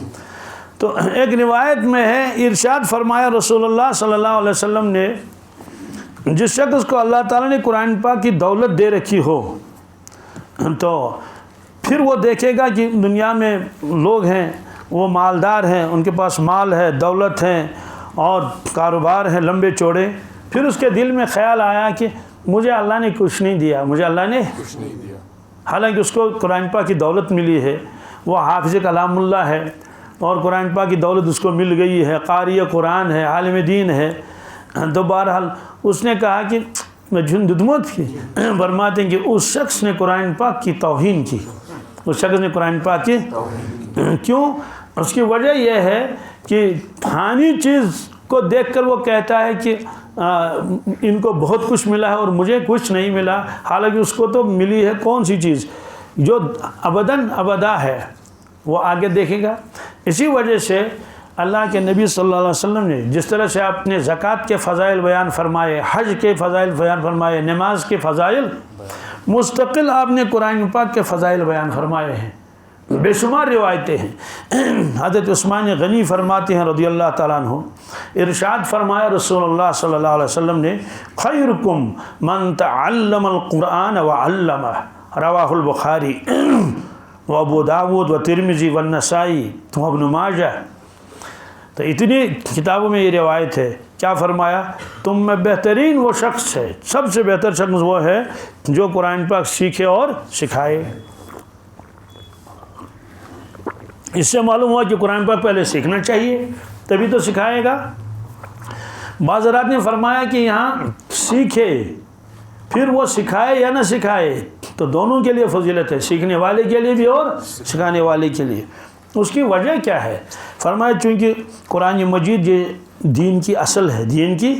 تو ایک روایت میں ہے، ارشاد فرمایا رسول اللہ صلی اللہ علیہ وسلم نے، جس شخص کو اللہ تعالیٰ نے قرآن پاک کی دولت دے رکھی ہو تو پھر وہ دیکھے گا کہ دنیا میں لوگ ہیں، وہ مالدار ہیں، ان کے پاس مال ہے، دولت ہے اور کاروبار ہے لمبے چوڑے، پھر اس کے دل میں خیال آیا کہ مجھے اللہ نے کچھ نہیں دیا، مجھے اللہ نے کچھ نہیں دیا، حالانکہ اس کو قرآن پاک کی دولت ملی ہے، وہ حافظ کلام اللہ ہے اور قرآن پاک کی دولت اس کو مل گئی ہے، قاری قرآن ہے، عالم دین ہے۔ تو بہرحال اس نے کہا کہ میں جھندمت کی، فرماتے ہیں کہ اس شخص نے قرآن پاک کی توہین کی، اس شخص نے قرآن پاک کی کیوں؟ اس کی وجہ یہ ہے کہ فانی چیز کو دیکھ کر وہ کہتا ہے کہ ان کو بہت کچھ ملا ہے اور مجھے کچھ نہیں ملا، حالانکہ اس کو تو ملی ہے کون سی چیز جو ابداً ابدا ہے، وہ آگے دیکھے گا۔ اسی وجہ سے اللہ کے نبی صلی اللہ علیہ وسلم نے جس طرح سے آپ نے زکوٰۃ کے فضائل بیان فرمائے، حج کے فضائل بیان فرمائے، نماز کے فضائل، مستقل آپ نے قرآن پاک کے فضائل بیان فرمائے ہیں، بے شمار روایتیں ہیں۔ حضرت عثمان غنی فرماتے ہیں رضی اللہ تعالیٰ عنہ، ارشاد فرمایا رسول اللہ صلی اللہ علیہ وسلم نے، خیرکم من تعلم القرآن وعلمہ، رواہ البخاری و ابو داود و ترمذی و النسائی و ابن ماجہ۔ تو اتنی کتابوں میں یہ روایت ہے، کیا فرمایا؟ تم میں بہترین وہ شخص ہے، سب سے بہتر شخص وہ ہے جو قرآن پاک سیکھے اور سکھائے۔ اس سے معلوم ہوا کہ قرآن پاک پہلے سیکھنا چاہیے، تبھی تو سکھائے گا۔ بعض حضرات نے فرمایا کہ یہاں سیکھے پھر وہ سکھائے یا نہ سکھائے تو دونوں کے لیے فضیلت ہے، سیکھنے والے کے لیے بھی اور سکھانے والے کے لیے۔ اس کی وجہ کیا ہے؟ فرمایا چونکہ قرآن مجید یہ دین کی اصل ہے، دین کی،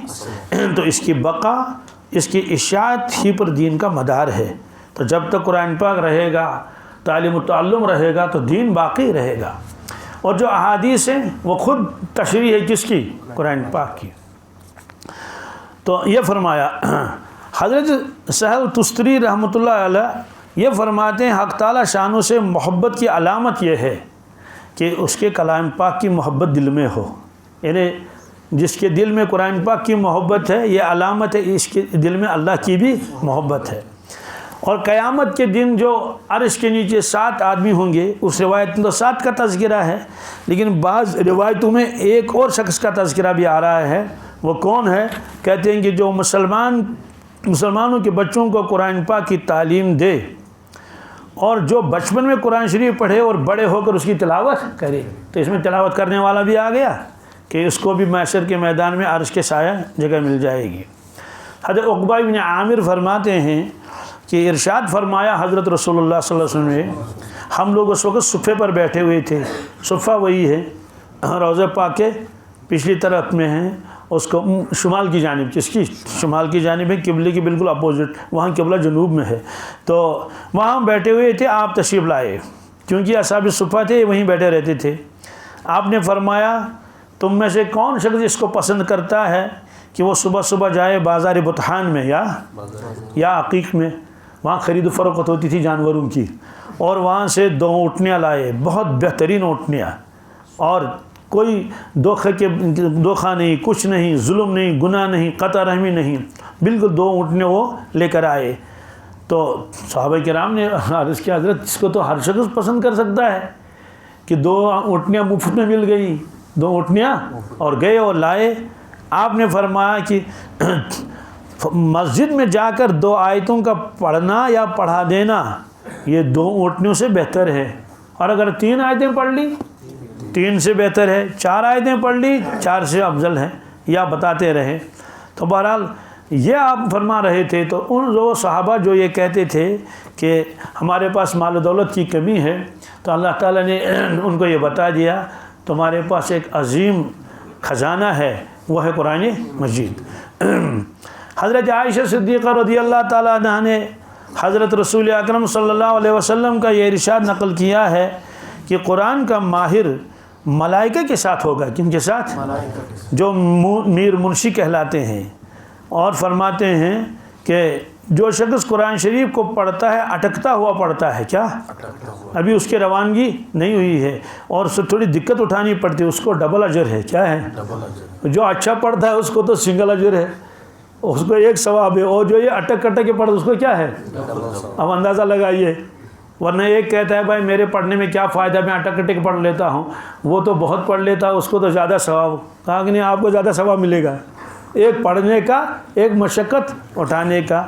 تو اس کی بقا، اس کی اشاعت ہی پر دین کا مدار ہے۔ تو جب تک قرآن پاک رہے گا، تعلیم و تعلم رہے گا تو دین باقی رہے گا۔ اور جو احادیث ہیں وہ خود تشریح ہے کس کی؟ قرآن پاک کی۔ تو یہ فرمایا حضرت سہل تستری رحمۃ اللہ علیہ یہ فرماتے ہیں حق تعالیٰ شانوں سے محبت کی علامت یہ ہے کہ اس کے کلام پاک کی محبت دل میں ہو، یعنی جس کے دل میں قرآن پاک کی محبت ہے یہ علامت ہے اس کے دل میں اللہ کی بھی محبت ہے۔ اور قیامت کے دن جو عرش کے نیچے 7 آدمی ہوں گے، اس روایت میں تو 7 کا تذکرہ ہے، لیکن بعض روایتوں میں ایک اور شخص کا تذکرہ بھی آ رہا ہے۔ وہ کون ہے؟ کہتے ہیں کہ جو مسلمانوں کے بچوں کو قرآن پاک کی تعلیم دے اور جو بچپن میں قرآن شریف پڑھے اور بڑے ہو کر اس کی تلاوت کرے۔ تو اس میں تلاوت کرنے والا بھی آ گیا کہ اس کو بھی محشر کے میدان میں عرش کے سایہ جگہ مل جائے گی۔ حضرت عقبہ بن عامر فرماتے ہیں کہ ارشاد فرمایا حضرت رسول اللہ صلی اللہ علیہ وسلم نے، ہم لوگ اس وقت صفے پر بیٹھے ہوئے تھے، صفہ وہی ہے روضہ پاک کے پچھلی طرف میں ہے، اس کو شمال کی جانب، کس کی؟ شمال کی جانب ہے، قبلے کی بالکل اپوزٹ، وہاں قبلہ جنوب میں ہے۔ تو وہاں بیٹھے ہوئے تھے، آپ تشریف لائے، کیونکہ اصحاب صفہ تھے وہیں بیٹھے رہتے تھے۔ آپ نے فرمایا تم میں سے کون شخص اس کو پسند کرتا ہے کہ وہ صبح صبح جائے بازار بطحان میں یا عقیق میں، وہاں خرید و فروخت ہوتی تھی جانوروں کی، اور وہاں سے 2 اونٹنیاں لائے، بہت بہترین اونٹنیاں، اور کوئی دھوکہ نہیں، کچھ نہیں، ظلم نہیں، گناہ نہیں، قطع رحمی نہیں، بالکل 2 اونٹنے وہ لے کر آئے۔ تو صحابہ کرام نے عرض کیا حضرت اس کو تو ہر شخص پسند کر سکتا ہے کہ 2 اونٹنیاں مفت میں مل گئی، 2 اونٹنیاں، اور گئے اور لائے۔ آپ نے فرمایا کہ مسجد میں جا کر 2 آیتوں کا پڑھنا یا پڑھا دینا یہ 2 اونٹنیوں سے بہتر ہے، اور اگر 3 آیتیں پڑھ لی 3 سے بہتر ہے، 4 آیتیں پڑھ لی 4 سے افضل ہے، یا بتاتے رہے۔ تو بہرحال یہ آپ فرما رہے تھے۔ تو ان وہ صحابہ جو یہ کہتے تھے کہ ہمارے پاس مال و دولت کی کمی ہے، تو اللہ تعالیٰ نے ان کو یہ بتا دیا تمہارے پاس ایک عظیم خزانہ ہے، وہ ہے قرآن مجید۔ حضرت عائشہ صدیقہ رضی اللہ تعالیٰ عنہ نے حضرت رسول اکرم صلی اللہ علیہ وسلم کا یہ ارشاد نقل کیا ہے کہ قرآن کا ماہر ملائکہ کے ساتھ ہوگا۔ کن کے ساتھ؟ جو میر منشی کہلاتے ہیں، اور فرماتے ہیں کہ جو شخص قرآن شریف کو پڑھتا ہے اٹکتا ہوا پڑھتا ہے، کیا ابھی اس کی روانگی نہیں ہوئی ہے اور اس سے تھوڑی دقت اٹھانی پڑتی ہے، اس کو ڈبل اجر ہے۔ کیا ہے؟ جو اچھا پڑھتا ہے اس کو تو سنگل اجر ہے، اس کو 1 ثواب ہے، اور جو یہ اٹک کے پڑھتا ہے اس کو کیا ہے؟ اب اندازہ لگائیے، ورنہ ایک کہتا ہے بھائی میرے پڑھنے میں کیا فائدہ، میں اٹک پڑھ لیتا ہوں، وہ تو بہت پڑھ لیتا ہے، اس کو تو زیادہ ثواب۔ کہا کہ نہیں، آپ کو زیادہ ثواب ملے گا، ایک پڑھنے کا، ایک مشقت اٹھانے کا۔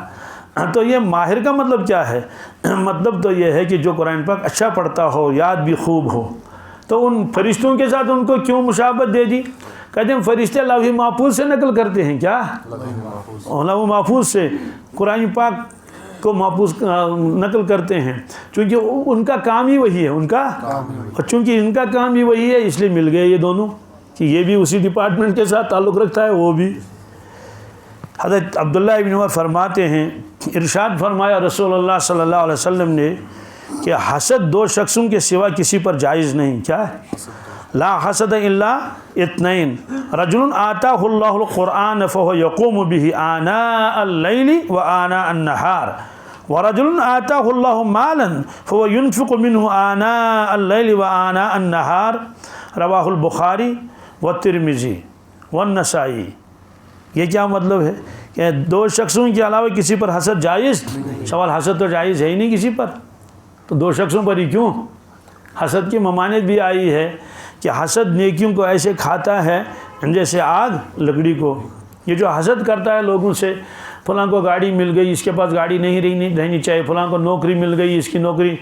تو یہ ماہر کا مطلب کیا ہے؟ مطلب تو یہ ہے کہ جو قرآن پاک اچھا پڑھتا ہو، یاد بھی خوب ہو۔ تو ان فرشتوں کے ساتھ ان کو کیوں مشابہت دے دی؟ کہتے ہیں فرشتے لوح محفوظ سے نقل کرتے ہیں، کیا لوح محفوظ سے قرآن پاک کو محفوظ نقل کرتے ہیں، چونکہ ان کا کام ہی وہی ہے، اور چونکہ ان کا کام ہی وہی ہے اس لیے مل گئے یہ دونوں، کہ یہ بھی اسی ڈپارٹمنٹ کے ساتھ تعلق رکھتا ہے، وہ بھی۔ حضرت عبداللہ ابن عمر فرماتے ہیں، ارشاد فرمایا رسول اللہ صلی اللہ علیہ وسلم نے کہ حسد 2 شخصوں کے سوا کسی پر جائز نہیں۔ کیا ہے؟ لا حسد الا اثنین، رجل آتاہ اللہ القرآن فهو یقوم به آناء اللیل وآناء النہار، ورجل آتاہ اللہ مالا فهو ينفق منه آناء اللیل وآناء النہار، رواہ البخاری والترمذی والنسائی۔ یہ کیا مطلب ہے کہ 2 شخصوں کے علاوہ کسی پر حسد جائز؟ سوال حسد تو جائز ہے ہی نہیں کسی پر، تو 2 شخصوں پر ہی کیوں؟ حسد کی ممانعت بھی آئی ہے کہ حسد نیکیوں کو ایسے کھاتا ہے جیسے آگ لکڑی کو۔ یہ جو حسد کرتا ہے لوگوں سے، فلاں کو گاڑی مل گئی، اس کے پاس گاڑی نہیں رہنی چاہیے، فلاں کو نوکری مل گئی، اس کی نوکری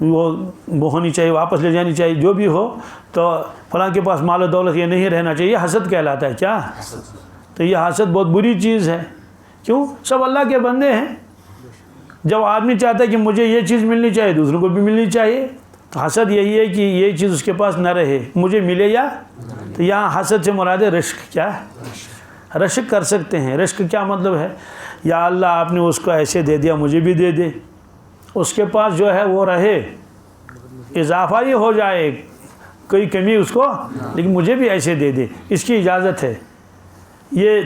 وہ ہونی چاہیے، واپس لے جانی چاہیے، جو بھی ہو، تو فلاں کے پاس مال و دولت یہ نہیں رہنا چاہیے، یہ حسد کہلاتا ہے کیا؟ تو یہ حسد بہت بری چیز ہے. کیوں؟ سب اللہ کے بندے ہیں. جب آدمی چاہتا ہے کہ مجھے یہ چیز ملنی چاہیے، دوسروں کو بھی ملنی چاہیے. حسد یہی ہے کہ یہ چیز اس کے پاس نہ رہے، مجھے ملے یا. تو یہاں حسد سے مراد ہے رشک. کیا ہے؟ رشک کر سکتے ہیں. رشک کیا مطلب ہے؟ یا اللہ آپ نے اس کو ایسے دے دیا، مجھے بھی دے دے. اس کے پاس جو ہے وہ رہے، اضافہ ہی ہو جائے، کوئی کمی اس کو، لیکن مجھے بھی ایسے دے دے. اس کی اجازت ہے. یہ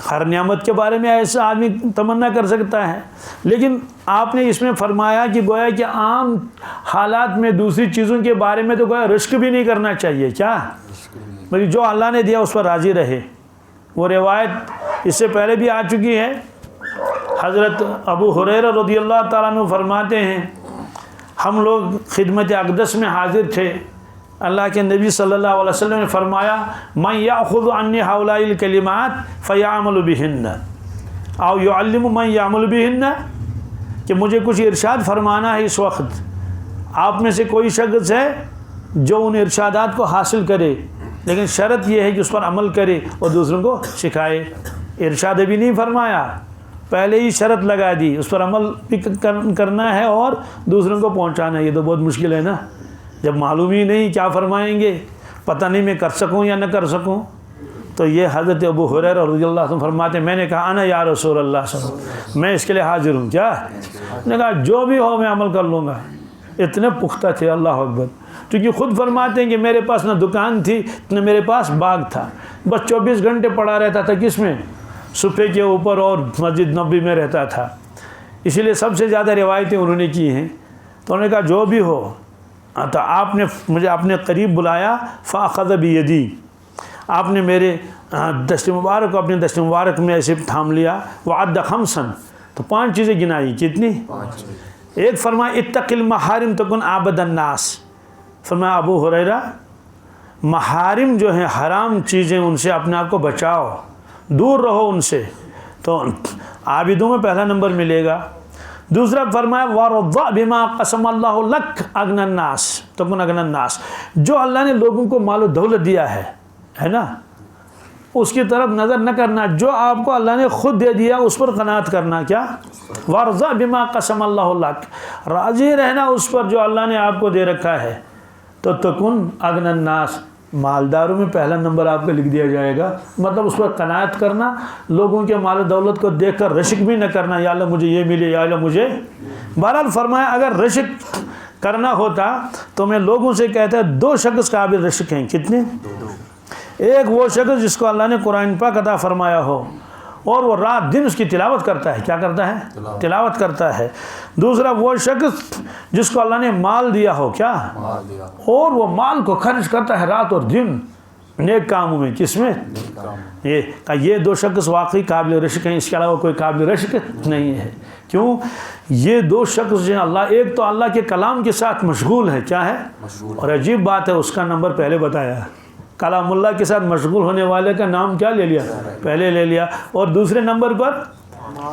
ہر نعمت کے بارے میں ایسا آدمی تمنا کر سکتا ہے، لیکن آپ نے اس میں فرمایا کہ گویا کہ عام حالات میں دوسری چیزوں کے بارے میں تو گویا رشک بھی نہیں کرنا چاہیے. کیا؟ بلکہ جو اللہ نے دیا اس پر راضی رہے. وہ روایت اس سے پہلے بھی آ چکی ہے. حضرت ابو ہریرہ رضی اللہ تعالیٰ عنہ فرماتے ہیں ہم لوگ خدمت اقدس میں حاضر تھے. اللہ کے نبی صلی اللہ علیہ وسلم نے فرمایا من یأخذ عنی ہؤلاء الکلمات فیعمل بہن او یعلم من یعمل بہن، کہ مجھے کچھ ارشاد فرمانا ہے اس وقت. آپ میں سے کوئی شخص ہے جو ان ارشادات کو حاصل کرے، لیکن شرط یہ ہے کہ اس پر عمل کرے اور دوسروں کو سکھائے. ارشاد بھی نہیں فرمایا، پہلے ہی شرط لگا دی، اس پر عمل بھی کرنا ہے اور دوسروں کو پہنچانا ہے. یہ تو بہت مشکل ہے نا، جب معلوم ہی نہیں کیا فرمائیں گے، پتہ نہیں میں کر سکوں یا نہ کر سکوں. تو یہ حضرت ابو ہریرہ رضی اللہ عنہ فرماتے ہیں میں نے کہا انا یا رسول اللہ صلی اللہ علیہ وسلم، میں اس کے لیے حاضر ہوں. کیا؟ نے کہا جو بھی ہو میں عمل کر لوں گا. اتنے پختہ تھے. اللہ اکبر. کیونکہ خود فرماتے ہیں کہ میرے پاس نہ دکان تھی نہ میرے پاس باغ تھا، بس 24 گھنٹے پڑا رہتا تھا. کس میں؟ صفحے کے اوپر اور مسجد نبوی میں رہتا تھا. اسی لیے سب سے زیادہ روایتیں انہوں نے کی ہیں. تو انہوں نے کہا جو بھی ہو. تو آپ نے مجھے اپنے قریب بلایا، فاخذ بیدی، آپ نے میرے دست مبارک کو اپنے دست مبارک میں ایسے تھام لیا. وعد خمسا، تو 5 چیزیں گنائی. کتنی؟ 5. ایک فرمایا اتق المحارم تکن عابد الناس. فرمایا ابو ہریرہ محارم جو ہیں حرام چیزیں، ان سے اپنے آپ کو بچاؤ، دور رہو ان سے، تو عابدوں میں پہلا نمبر ملے گا. دوسرا فرمایا وَرَضَّ بِمَا قَسَمَ اللَّهُ لَكَ أَغْنَى النَّاسِ تَكُنْ أَغْنَى النَّاسِ. جو اللہ نے لوگوں کو مال و دولت دیا ہے نا، اس کی طرف نظر نہ کرنا. جو آپ کو اللہ نے خود دے دیا اس پر قناعت کرنا. کیا؟ وَرَضَّ بِمَا قَسَمَ اللَّهُ لَكَ، راضی رہنا اس پر جو اللہ نے آپ کو دے رکھا ہے. تو تکن اغنى الناس، مالداروں میں پہلا نمبر آپ کو لکھ دیا جائے گا. مطلب اس پر قناعت کرنا، لوگوں کے مال و دولت کو دیکھ کر رشک بھی نہ کرنا، یا اللہ مجھے یہ ملے، یا اللہ مجھے. بہرحال فرمایا اگر رشک کرنا ہوتا تو میں لوگوں سے کہتا ہے 2 شخص قابل رشک ہیں. کتنے؟ 2. ایک وہ شخص جس کو اللہ نے قرآن پاک عطا فرمایا ہو اور وہ رات دن اس کی تلاوت کرتا ہے. کیا کرتا ہے؟ تلاوت کرتا ہے. دوسرا وہ شخص جس کو اللہ نے مال دیا ہو. کیا؟ اور وہ مال کو خرچ کرتا ہے رات اور دن نیک کاموں میں. کس میں؟ یہ 2 شخص واقعی قابل رشک ہیں. اس کے علاوہ کوئی قابل رشک نہیں ہے. کیوں؟ یہ 2 شخص جو ہیں ایک تو اللہ کے کلام کے ساتھ مشغول ہے. کیا ہے؟ اور عجیب بات ہے اس کا نمبر پہلے بتایا. کلام اللہ کے ساتھ مشغول ہونے والے کا نام کیا لے لیا؟ پہلے لے لیا. اور دوسرے نمبر پر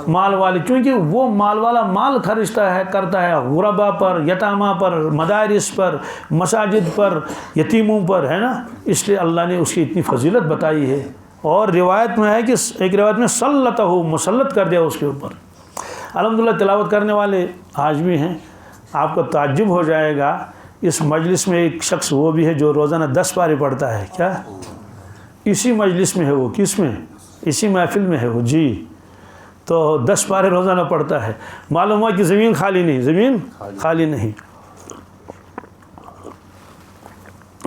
مال والے، کیونکہ وہ مال والا مال خرچتا ہے، کرتا ہے غربا پر، یتامہ پر، مدارس پر، مساجد پر، یتیموں پر، ہے نا. اس لیے اللہ نے اس کی اتنی فضیلت بتائی ہے. اور روایت میں ہے کہ ایک روایت میں سلطہ مسلط کر دیا اس کے اوپر. الحمدللہ تلاوت کرنے والے آج بھی ہیں. آپ کو تعجب ہو جائے گا، اس مجلس میں ایک شخص وہ بھی ہے جو روزانہ 10 پارے پڑھتا ہے. کیا؟ اسی مجلس میں ہے وہ. کس میں؟ اسی محفل میں ہے وہ. جی. تو 10 پارے روزانہ پڑھتا ہے. معلوم ہوا کہ زمین خالی نہیں، زمین خالی نہیں.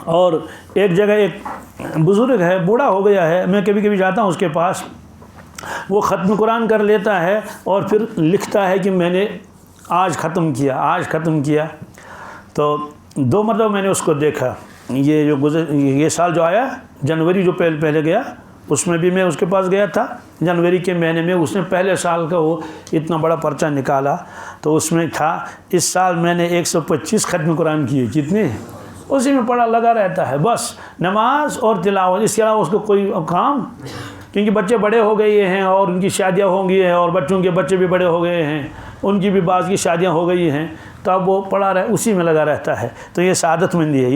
اور ایک جگہ ایک بزرگ ہے، بوڑھا ہو گیا ہے، میں کبھی کبھی جاتا ہوں اس کے پاس. وہ ختم قرآن کر لیتا ہے اور پھر لکھتا ہے کہ میں نے آج ختم کیا، آج ختم کیا. تو 2 مرتبہ میں نے اس کو دیکھا. یہ سال جو آیا جنوری جو پہلے گیا، اس میں بھی میں اس کے پاس گیا تھا. جنوری کے مہینے میں اس نے پہلے سال کا وہ اتنا بڑا پرچہ نکالا. تو اس میں تھا اس سال میں نے 125 ختم قرآن کیے. کتنے؟ اسی میں پڑھا لگا رہتا ہے، بس نماز اور تلاوت. اس کے علاوہ اس کو کوئی کام، کیونکہ بچے بڑے ہو گئے ہیں اور ان کی شادیاں ہو گئی ہیں اور بچوں کے بچے بھی بڑے ہو گئے ہیں، ان کی بھی بعض کی شادیاں ہو گئی ہیں. تب وہ پڑھا رہا ہے اسی میں لگا رہتا ہے، تو یہ سعادت مندی ہے۔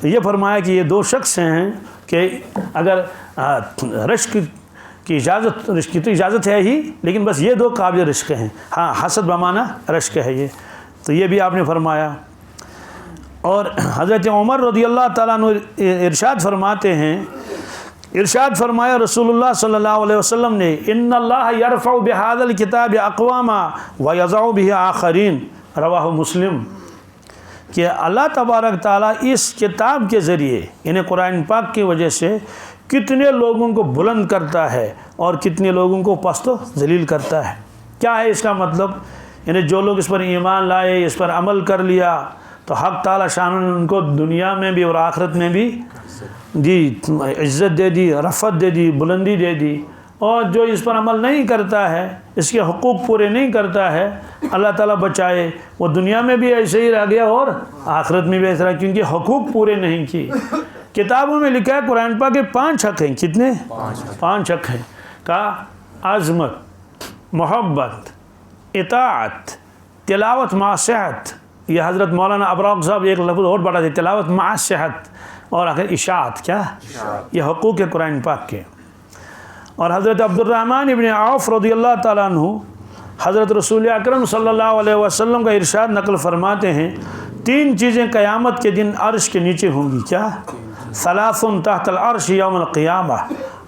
یہ فرمایا کہ یہ دو شخص ہیں کہ اگر رشک کی اجازت، رشک کی تو اجازت ہے ہی، لیکن بس یہ دو قابل رشک ہیں۔ ہاں حسد بمانا رشک ہے یہ، تو یہ بھی آپ نے فرمایا۔ اور حضرت عمر رضی اللہ تعالیٰ عنہ ارشاد فرماتے ہیں، ارشاد فرمایا رسول اللہ صلی اللہ علیہ وسلم نے، ان اللہ یرفع بہذا الکتاب اقواما ویضع بہ آخرین، رواہ مسلم، کہ اللہ تبارک تعالیٰ اس کتاب کے ذریعے یعنی قرآن پاک کی وجہ سے کتنے لوگوں کو بلند کرتا ہے اور کتنے لوگوں کو پست و ذلیل کرتا ہے۔ کیا ہے اس کا مطلب؟ یعنی جو لوگ اس پر ایمان لائے، اس پر عمل کر لیا، تو حق تعالیٰ شان نے ان کو دنیا میں بھی اور آخرت میں بھی عزت دے دی، رفعت دے دی، بلندی دے دی۔ اور جو اس پر عمل نہیں کرتا ہے، اس کے حقوق پورے نہیں کرتا ہے، اللہ تعالیٰ بچائے، وہ دنیا میں بھی ایسے ہی رہ گیا اور آخرت میں بھی ایسا رہا، کیونکہ حقوق پورے نہیں کی۔ کتابوں میں لکھا ہے قرآن پاک کے 5 حق ہیں۔ کتنے؟ 5 حق ہیں۔ کا عظمت، محبت، اطاعت، تلاوت مع صحت، یہ حضرت مولانا ابراق صاحب ایک لفظ اور بڑھا دے، تلاوت مع صحت، اور آخر اشاعت۔ کیا؟ یہ حقوق ہے قرآن پاک کے۔ اور حضرت عبد الرحمن ابن عوف رضی اللہ تعالیٰ عنہ حضرت رسول اکرم صلی اللہ علیہ وسلم کا ارشاد نقل فرماتے ہیں، 3 چیزیں قیامت کے دن عرش کے نیچے ہوں گی۔ کیا؟ ثلاث تحت العرش یوم القیامہ،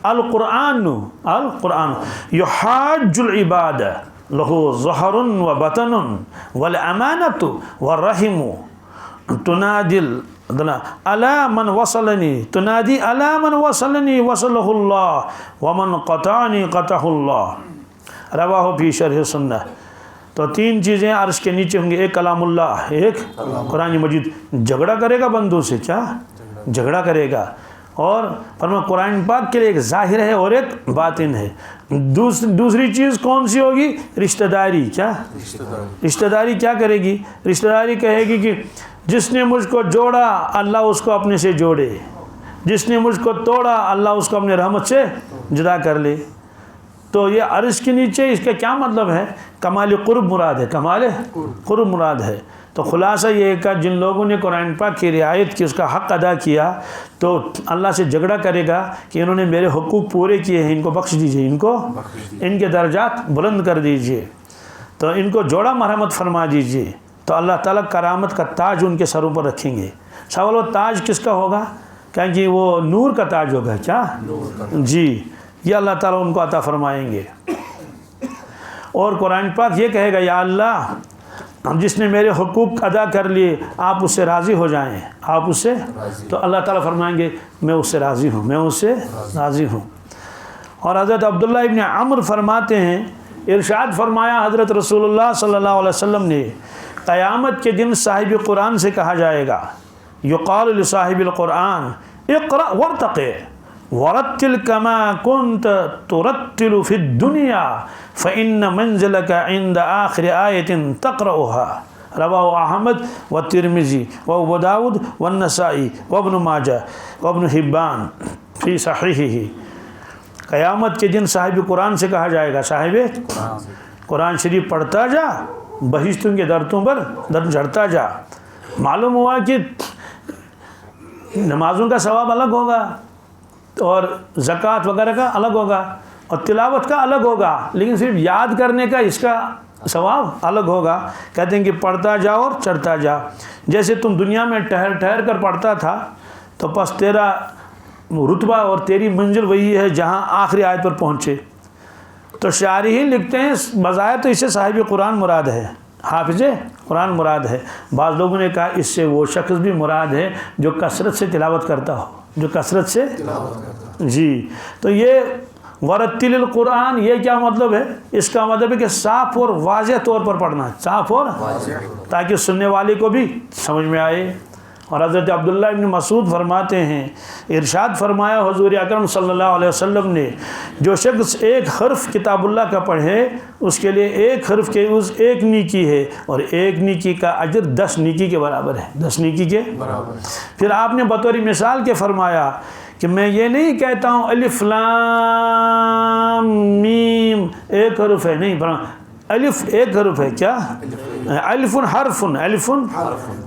القرآن یحاج العباد لہ ظہر و بطن والامانۃ والرحم تنادی الا من وصلنی، تنادی الا من وصلنی وصلہ اللہ ومن قطعنی قطعہ اللہ، رواہ فی شرح سنہ۔ تو 3 چیزیں عرش کے نیچے ہوں گے، ایک کلام اللہ، ایک قرآن مجید۔ جھگڑا کرے گا بندوں سے، کیا جھگڑا کرے گا، اور فرمایا قرآن پاک کے لیے ایک ظاہر ہے اور ایک باطن ہے۔ دوسری چیز کون سی ہوگی؟ رشتہ داری۔ کیا رشتہ داری کیا کرے گی؟ رشتہ داری کہے گی کہ جس نے مجھ کو جوڑا اللہ اس کو اپنے سے جوڑے، جس نے مجھ کو توڑا اللہ اس کو اپنے رحمت سے جدا کر لے۔ تو یہ عرش کے نیچے، اس کا کیا مطلب ہے؟ کمال قرب مراد ہے، کمال قرب مراد ہے۔ تو خلاصہ یہ ہے کہ جن لوگوں نے قرآن پاک کی رعایت کی، اس کا حق ادا کیا، تو اللہ سے جھگڑا کرے گا کہ انہوں نے میرے حقوق پورے کیے ہیں، ان کو بخش دیجئے، ان کے درجات بلند کر دیجئے، تو ان کو جوڑا مرحمت فرما دیجئے، تو اللہ تعالیٰ کرامت کا تاج ان کے سروں پر رکھیں گے۔ سوال وہ تاج کس کا ہوگا؟ کہ وہ نور کا تاج ہوگا۔ کیا؟ جی، یہ اللہ تعالیٰ ان کو عطا فرمائیں گے۔ اور قرآن پاک یہ کہے گا، یا اللہ جس نے میرے حقوق ادا کر لیے آپ اس سے راضی ہو جائیں، آپ اس سے، تو اللہ تعالیٰ فرمائیں گے میں اس سے راضی ہوں، میں اس سے راضی ہوں۔ اور حضرت عبداللہ ابن عمر فرماتے ہیں، ارشاد فرمایا حضرت رسول اللہ صلی اللہ علیہ وسلم نے، قیامت کے دن صاحب قرآن سے کہا جائے گا، یقال لصاحب القرآن اقرأ وارتقِ ورتل کما کنت ترتل فی الدنیا فإن منزلک عند آخر آیت تقرأها، رواہ احمد والترمذی وابو داود والنسائی وابن ماجہ وابن حبان فی صحیحہ۔ قیامت کے دن صاحب قرآن سے کہا جائے گا، صاحب قرآن شریف پڑھتا جا، بہشتوں کے درتوں پر در چڑھتا جا۔ معلوم ہوا کہ نمازوں کا ثواب الگ ہوگا، اور زکوٰۃ وغیرہ کا الگ ہوگا، اور تلاوت کا الگ ہوگا، لیکن صرف یاد کرنے کا اس کا ثواب الگ ہوگا۔ کہتے ہیں کہ پڑھتا جا اور چڑھتا جا، جیسے تم دنیا میں ٹھہر ٹھہر کر پڑھتا تھا، تو پس تیرا رتبہ اور تیری منزل وہی ہے جہاں آخری آیت پر پہنچے۔ تو شارحین لکھتے ہیں بظاہر تو اس سے صاحب قرآن مراد ہے، حافظ قرآن مراد ہے۔ بعض لوگوں نے کہا اس سے وہ شخص بھی مراد ہے جو کثرت سے تلاوت کرتا ہو، جو کثرت سے جی۔ تو یہ ورتل القرآن، یہ کیا مطلب ہے؟ اس کا مطلب ہے کہ صاف اور واضح طور پر پڑھنا، صاف اور تاکہ سننے والے کو بھی سمجھ میں آئے۔ اور حضرت عبداللہ ابن مسعود فرماتے ہیں، ارشاد فرمایا حضور اکرم صلی اللہ علیہ وسلم نے، جو شخص ایک حرف کتاب اللہ کا پڑھے اس کے لیے ایک حرف کے اس ایک نیکی ہے، اور ایک نیکی کا اجر 10 نیکی کے برابر ہے، 10 نیکی کے برابر۔ پھر آپ نے بطور مثال کے فرمایا کہ میں یہ نہیں کہتا ہوں الف لام میم ایک حرف ہے، نہیں، الف ایک حرف ہے کیا؟ الف حرف، الف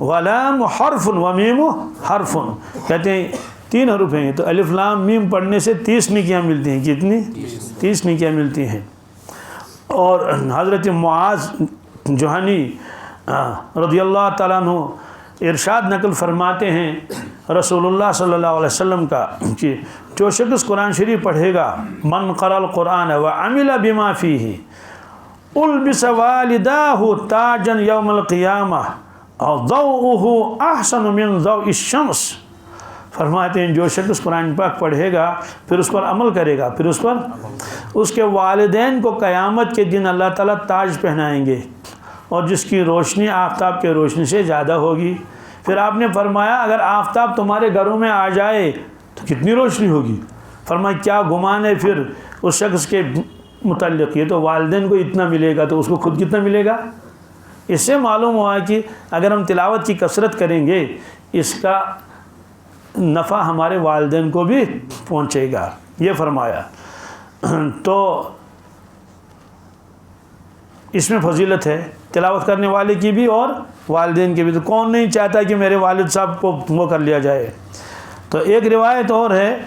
ولام حرف ومیم حرف، کہتے ہیں 3 حرف ہیں، تو الف لام میم پڑھنے سے 30 نیکیاں ملتی ہیں. کتنی؟ 30 نیکیاں ملتی ہیں. اور حضرت معاذ جوہنی رضی اللہ تعالیٰ عنہ ارشاد نقل فرماتے ہیں رسول اللہ صلی اللہ علیہ وسلم کا کہ جو شخص قرآن شریف پڑھے گا، من قرأ القرآن وعمل بما فیہ البس والداہ تاجا یوم القیامہ اور ضوءہ احسن من ضوء الشمس. فرماتے ہیں جو شخص قرآن پاک پڑھے گا پھر اس پر عمل کرے گا، پھر اس کے والدین کو قیامت کے دن اللہ تعالیٰ تاج پہنائیں گے، اور جس کی روشنی آفتاب کے روشنی سے زیادہ ہوگی. پھر آپ نے فرمایا اگر آفتاب تمہارے گھروں میں آ جائے تو کتنی روشنی ہوگی؟ فرمایا کیا گمان ہے پھر اس شخص کے متعلق، یہ تو والدین کو اتنا ملے گا تو اس کو خود کتنا ملے گا؟ اس سے معلوم ہوا کہ اگر ہم تلاوت کی کثرت کریں گے اس کا نفع ہمارے والدین کو بھی پہنچے گا، یہ فرمایا. تو اس میں فضیلت ہے تلاوت کرنے والے کی بھی اور والدین کی بھی. تو کون نہیں چاہتا کہ میرے والد صاحب کو وہ کر لیا جائے؟ تو ایک روایت اور ہے،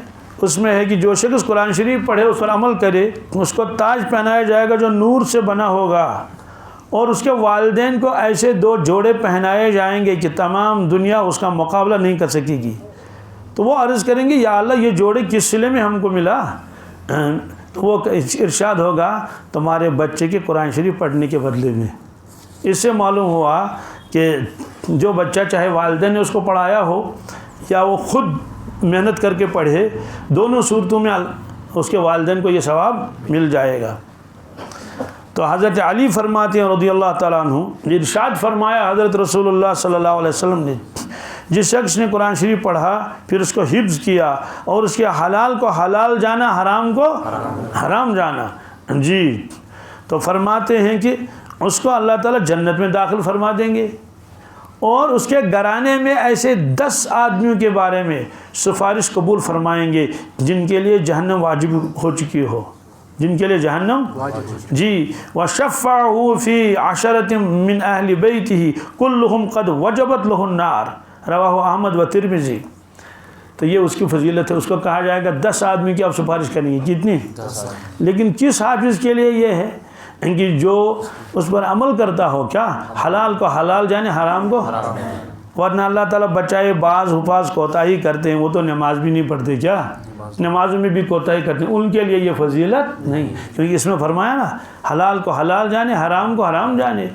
اس میں ہے کہ جو شخص قرآن شریف پڑھے اس پر عمل کرے اس کو تاج پہنایا جائے گا جو نور سے بنا ہوگا، اور اس کے والدین کو ایسے 2 جوڑے پہنائے جائیں گے کہ تمام دنیا اس کا مقابلہ نہیں کر سکے گی. تو وہ عرض کریں گے یا اللہ یہ جوڑے کس صلے میں ہم کو ملا؟ تو وہ ارشاد ہوگا تمہارے بچے کے قرآن شریف پڑھنے کے بدلے میں. اس سے معلوم ہوا کہ جو بچہ چاہے والدین نے اس کو پڑھایا ہو یا وہ خود محنت کر کے پڑھے، دونوں صورتوں میں اس کے والدین کو یہ ثواب مل جائے گا. تو حضرت علی فرماتے ہیں رضی اللہ تعالیٰ عنہ، ارشاد فرمایا حضرت رسول اللہ صلی اللہ علیہ وسلم نے، جس شخص نے قرآن شریف پڑھا پھر اس کو حفظ کیا اور اس کے حلال کو حلال جانا، حرام کو حرام جانا، جی، تو فرماتے ہیں کہ اس کو اللہ تعالیٰ جنت میں داخل فرما دیں گے، اور اس کے گھرانے میں ایسے 10 آدمیوں کے بارے میں سفارش قبول فرمائیں گے جن کے لیے جہنم واجب ہو چکی ہو، جن کے لیے جہنم جی. وَشَفَّعُهُ فِي عَشَرَةٍ مِّنْ أَهْلِ بَيْتِهِ كُلُّهُمْ قَدْ وَجَبَتْ لَهُ النَّارُ رواہ احمد و ترمذی. تو یہ اس کی فضیلت ہے. اس کو کہا جائے گا 10 آدمی کی آپ سفارش کریں گے. کتنی؟ 10. لیکن کس حافظ کے لیے یہ ہے کہ جو اس پر عمل کرتا ہو، کیا حلال کو حلال جانے، حرام کو حرام. ورنہ اللہ تعالیٰ بچائے بعض حفاظ کوتاہی کرتے ہیں، وہ تو نماز بھی نہیں پڑھتے، کیا نمازوں میں بھی کوتاہی کرتے ہیں، ان کے لیے یہ فضیلت نہیں، کیونکہ اس میں فرمایا نا حلال کو حلال جانے، حرام کو حرام جانے.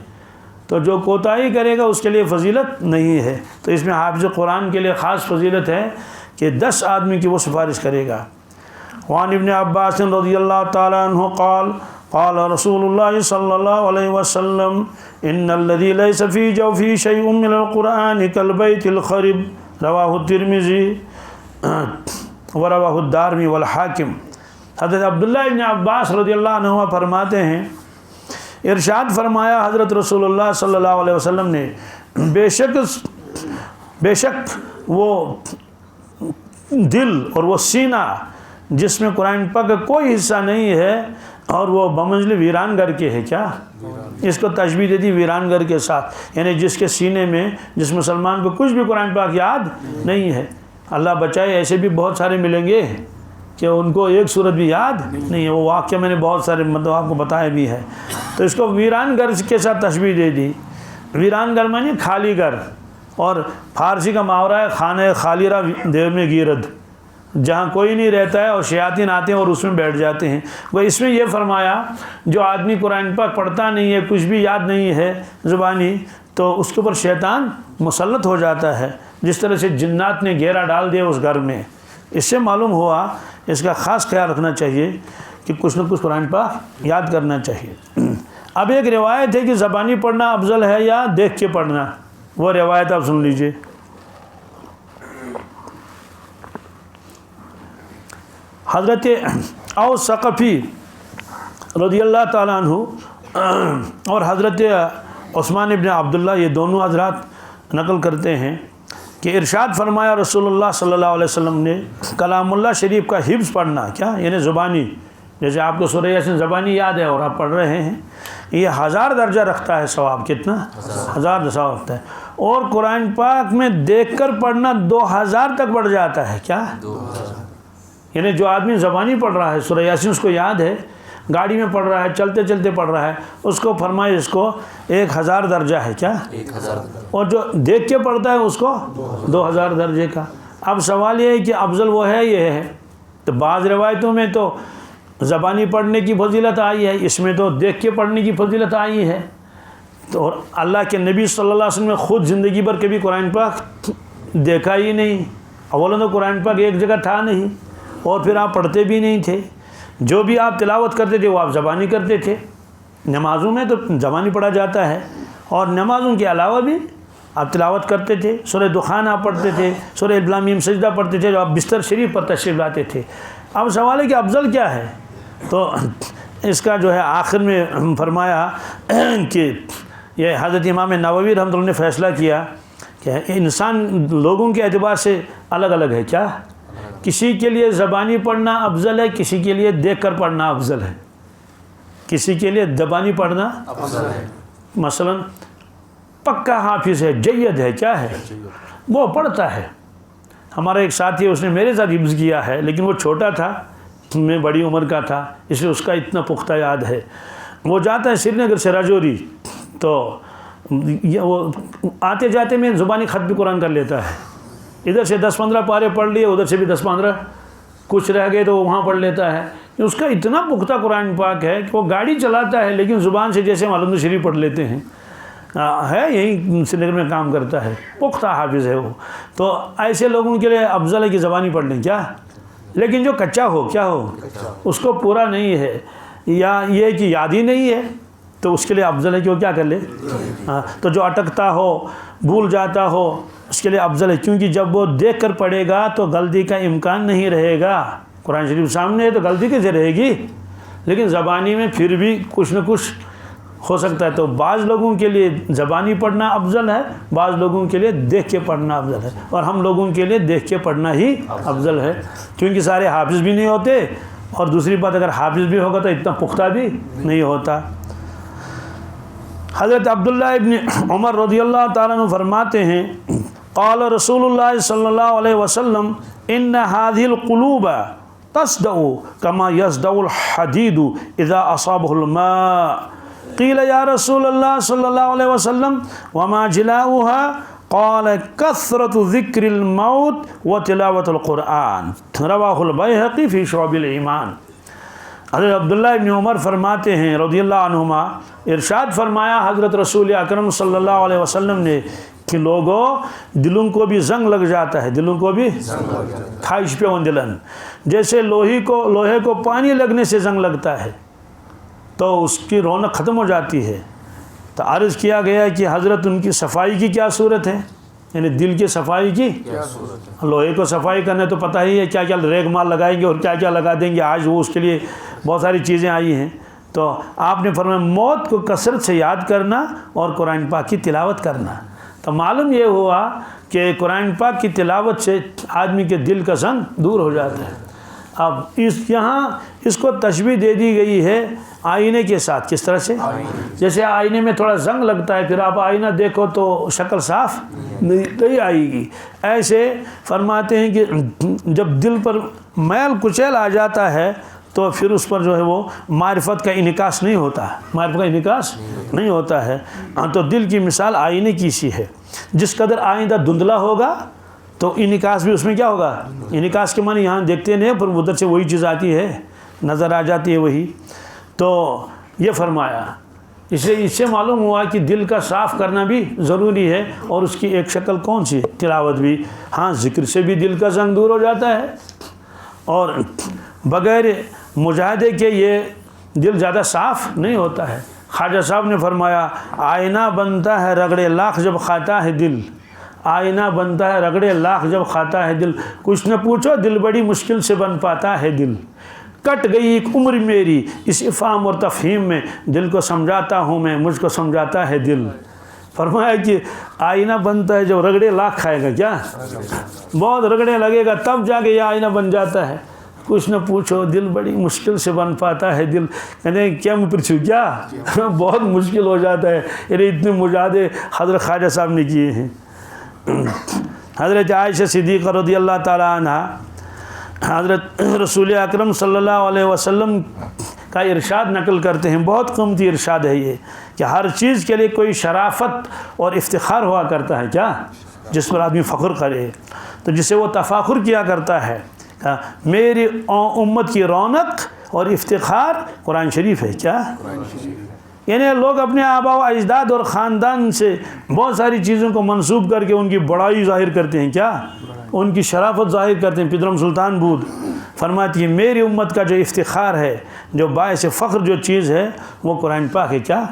تو جو کوتاہی کرے گا اس کے لیے فضیلت نہیں ہے. تو اس میں حافظ قرآن کے لیے خاص فضیلت ہے کہ 10 آدمی کی وہ سفارش کرے گا. وعن ابن عباس رضی اللہ تعالیٰ عنہ قال قال رسول اللہ صلی اللہ علیہ وسلم ان الذي ليس في جوفه شيء من القرآن كالبيت الخرب رواہ الترمذی ورواہ الدارمی والحاکم. حضرت عبداللہ ابن عباس رضی اللہ عنہ فرماتے ہیں، ارشاد فرمایا حضرت رسول اللہ صلی اللہ علیہ وسلم نے، بے شک وہ دل اور وہ سینہ جس میں قرآن پاک کا کوئی حصہ نہیں ہے اور وہ بمنزل ویران گھر کے ہے. کیا اس کو تشبیہ دے دی ویران گھر کے ساتھ، یعنی جس کے سینے میں جس مسلمان کو کچھ بھی قرآن پاک یاد نہیں ہے. اللہ بچائے ایسے بھی بہت سارے ملیں گے کہ ان کو ایک سورت بھی یاد نہیں ہے. وہ واقعہ میں نے بہت سارے مطلب آپ کو بتایا بھی ہے. تو اس کو ویران گھر کے ساتھ تشبیہ دے دی. ویران گھر معنی خالی گھر، اور فارسی کا محاورہ ہے خانہ خالیرہ دیر میں گیرد، جہاں کوئی نہیں رہتا ہے اور شیاطین آتے ہیں اور اس میں بیٹھ جاتے ہیں. وہ اس میں یہ فرمایا جو آدمی قرآن پاک پڑھتا نہیں ہے، کچھ بھی یاد نہیں ہے زبانی، تو اس کے اوپر شیطان مسلط ہو جاتا ہے، جس طرح سے جنات نے گھیرا ڈال دیا اس گھر میں. اس سے معلوم ہوا اس کا خاص خیال رکھنا چاہیے کہ کچھ نہ کچھ قرآن پاک یاد کرنا چاہیے. اب ایک روایت ہے کہ زبانی پڑھنا افضل ہے یا دیکھ کے پڑھنا، وہ روایت آپ سن لیجئے. حضرت اوس ثقفی رضی اللہ تعالیٰ عنہ اور حضرت عثمان ابن عبداللہ، یہ دونوں حضرات نقل کرتے ہیں کہ ارشاد فرمایا رسول اللہ صلی اللہ علیہ وسلم نے، کلام اللہ شریف کا حفظ پڑھنا، کیا یعنی زبانی، جیسے آپ کو سورہ یاسین زبانی یاد ہے اور آپ پڑھ رہے ہیں، یہ 1000 درجہ رکھتا ہے ثواب. کتنا؟ 1000 ثواب رکھتا ہے. اور قرآن پاک میں دیکھ کر پڑھنا 2000 تک بڑھ جاتا ہے. کیا؟ یعنی جو آدمی زبانی پڑھ رہا ہے سورہ یاسین، اس کو یاد ہے، گاڑی میں پڑھ رہا ہے، چلتے چلتے پڑھ رہا ہے، اس کو فرمائے اس کو 1000 درجہ ہے. کیا؟ 1000. اور جو دیکھ کے پڑھتا ہے اس کو 2000 درجے کا. اب سوال یہ ہے کہ افضل وہ ہے یہ ہے. تو بعض روایتوں میں تو زبانی پڑھنے کی فضیلت آئی ہے، اس میں تو دیکھ کے پڑھنے کی فضیلت آئی ہے. تو اور اللہ کے نبی صلی اللہ علیہ وسلم نے خود زندگی بھر کبھی قرآن پاک دیکھا ہی نہیں. اولا تو قرآن پاک ایک جگہ تھا نہیں، اور پھر آپ پڑھتے بھی نہیں تھے. جو بھی آپ تلاوت کرتے تھے وہ آپ زبانی کرتے تھے. نمازوں میں تو زبانی پڑھا جاتا ہے، اور نمازوں کے علاوہ بھی آپ تلاوت کرتے تھے. سورہ دخان آپ پڑھتے تھے، سورہ الف لام میم سجدہ پڑھتے تھے، جو آپ بستر شریف پر تشریف لاتے تھے. اب سوال ہے کہ افضل کیا ہے؟ تو اس کا جو ہے آخر میں فرمایا کہ یہ حضرت امام نووی رحمۃ اللہ نے فیصلہ کیا کہ انسان لوگوں کے اعتبار سے الگ الگ ہے. کیا؟ کسی کے لیے زبانی پڑھنا افضل ہے، کسی کے لیے دیکھ کر پڑھنا افضل ہے. کسی کے لیے زبانی پڑھنا افضل ہے. مثلا پکا حافظ ہے، جید ہے، کیا ہے، وہ پڑھتا ہے. ہمارا ایک ساتھی ہے، اس نے میرے ساتھ حفظ کیا ہے، لیکن وہ چھوٹا تھا، میں بڑی عمر کا تھا، اس لیے اس کا اتنا پختہ یاد ہے. وہ جاتا ہے سری نگر سے راجوری، تو وہ آتے جاتے میں زبانی خط بھی قرآن کر لیتا ہے. ادھر سے 10-15 پارے پڑھ لیے، ادھر سے بھی 10-15 کچھ رہ گئے تو وہ وہاں پڑھ لیتا ہے. اس کا اتنا پختہ قرآن پاک ہے کہ وہ گاڑی چلاتا ہے لیکن زبان سے جیسے معلوم شریف پڑھ لیتے ہیں. ہے یہیں سری نگر میں کام کرتا ہے، پختہ حافظ ہے وہ. تو ایسے لوگوں کے لیے افضل ہے کہ زبانی پڑھ لیں. کیا؟ لیکن جو کچا ہو، کیا ہو، اس کو پورا نہیں ہے، یا یہ کہ یاد ہی نہیں ہے، تو اس کے لیے افضل ہے کہ وہ کیا کر لے. تو جو اٹکتا ہو، بھول جاتا ہو، اس کے لیے افضل ہے، کیونکہ جب وہ دیکھ کر پڑھے گا تو غلطی کا امکان نہیں رہے گا. قرآن شریف سامنے ہے تو غلطی کیسے رہے گی؟ لیکن زبانی میں پھر بھی کچھ نہ کچھ ہو سکتا ہے. تو بعض لوگوں کے لیے زبانی پڑھنا افضل ہے، بعض لوگوں کے لیے دیکھ کے پڑھنا افضل ہے، اور ہم لوگوں کے لیے دیکھ کے پڑھنا ہی افضل ہے، کیونکہ سارے حافظ بھی نہیں ہوتے، اور دوسری بات اگر حافظ بھی ہوگا تو اتنا پختہ بھی نہیں ہوتا. حضرت عبداللہ ابن عمر رضی اللہ تعالیٰ عنہ فرماتے ہیں، قال رسول اللہ صلی اللہ علیہ وسلم ان هذه القلوب تصدع كما يصدع الحديد اذا اصابه الماء. قیل یا رسول اللہ صلی اللہ علیہ وسلم وما جلاؤها؟ قال کثرت ذکر الموت وتلاوت القرآن. رواہ البیہقی فی شعب الایمان. حضرت عبداللہ ابن عمر فرماتے ہیں رضی اللہ عنہما، ارشاد فرمایا حضرت رسول اکرم صلی اللہ علیہ وسلم نے کہ لوگوں دلوں کو بھی زنگ لگ جاتا ہے، دلوں کو بھی خواہش پہ دلن، جیسے لوہے کو پانی لگنے سے زنگ لگتا ہے تو اس کی رونق ختم ہو جاتی ہے. تو عرض کیا گیا کہ حضرت ان کی صفائی کی کیا صورت ہے، یعنی دل کی صفائی کی. لوہے کو صفائی کرنے تو پتہ ہی ہے کیا کیا ریگ مال لگائیں گے اور کیا کیا لگا دیں گے، آج وہ اس کے لیے بہت ساری چیزیں آئی ہیں. تو آپ نے فرمایا موت کو کثرت سے یاد کرنا اور قرآن پاک کی تلاوت کرنا. تو معلوم یہ ہوا کہ قرآن پاک کی تلاوت سے آدمی کے دل کا زنگ دور ہو جاتا ہے. اب یہاں اس کو تشبیہ دے دی گئی ہے آئینے کے ساتھ. کس طرح سے؟ جیسے آئینے میں تھوڑا زنگ لگتا ہے، پھر آپ آئینہ دیکھو تو شکل صاف نہیں آئے گی. ایسے فرماتے ہیں کہ جب دل پر میل کچیل آ جاتا ہے تو پھر اس پر جو ہے وہ معرفت کا انعکاس نہیں ہوتا ہے، معرفت کا انعکاس نہیں ہوتا ہے. تو دل کی مثال آئینے کی سی ہے. جس قدر آئندہ دھندلا ہوگا تو انعکاس بھی اس میں کیا ہوگا. انعکاس کے معنی یہاں دیکھتے نہیں، پر ادھر سے وہی چیز آتی ہے، نظر آ جاتی ہے وہی. تو یہ فرمایا، اس سے معلوم ہوا کہ دل کا صاف کرنا بھی ضروری ہے، اور اس کی ایک شکل کون سی؟ تلاوت بھی. ہاں ذکر سے بھی دل کا زنگ دور ہو جاتا ہے، اور بغیر مجاہدے کے یہ دل زیادہ صاف نہیں ہوتا ہے. خواجہ صاحب نے فرمایا آئینہ بنتا ہے رگڑے لاکھ جب کھاتا ہے دل. آئینہ بنتا ہے رگڑے لاکھ جب کھاتا ہے دل. کچھ نہ پوچھو دل بڑی مشکل سے بن پاتا ہے دل. کٹ گئی ایک عمر میری اس افہام اور تفہیم میں، دل کو سمجھاتا ہوں میں مجھ کو سمجھاتا ہے دل. فرمایا کہ آئینہ بنتا ہے جب رگڑے لاکھ کھائے گا. کیا؟ بہت رگڑے لگے گا تب جا کے یہ آئینہ بن جاتا ہے. کچھ نہ پوچھو، دل بڑی مشکل سے بن پاتا ہے. دل کہتے ہیں کیا میں پوچھوں کیا، بہت مشکل ہو جاتا ہے. یعنی اتنے مجاہدے حضرت خواجہ صاحب نے کیے ہیں. حضرت عائشہ صدیقہ رضی اللہ تعالیٰ عنہ حضرت رسول اکرم صلی اللہ علیہ وسلم کا ارشاد نقل کرتے ہیں. بہت قیمتی ارشاد ہے یہ کہ ہر چیز کے لیے کوئی شرافت اور افتخار ہوا کرتا ہے کیا، جس پر آدمی فخر کرے. تو جسے وہ تفاخر کیا کرتا ہے، میری امت کی رونق اور افتخار قرآن شریف ہے کیا. یعنی لوگ اپنے آباء و اجداد اور خاندان سے بہت ساری چیزوں کو منسوب کر کے ان کی بڑائی ظاہر کرتے ہیں کیا، ان کی شرافت ظاہر کرتے ہیں. پدرم سلطان بود فرماتی ہے میری امت کا جو افتخار ہے، جو باعث فخر جو چیز ہے، وہ قرآن پاک ہے کیا.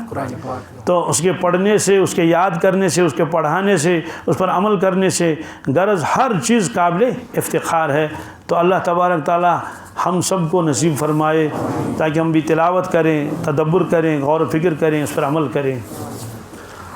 تو اس کے پڑھنے سے، اس کے یاد کرنے سے، اس کے پڑھانے سے، اس پر عمل کرنے سے غرض ہر چیز قابل افتخار ہے. تو اللہ تبارک تعالی ہم سب کو نصیب فرمائے تاکہ ہم بھی تلاوت کریں، تدبر کریں، غور و فکر کریں، اس پر عمل کریں.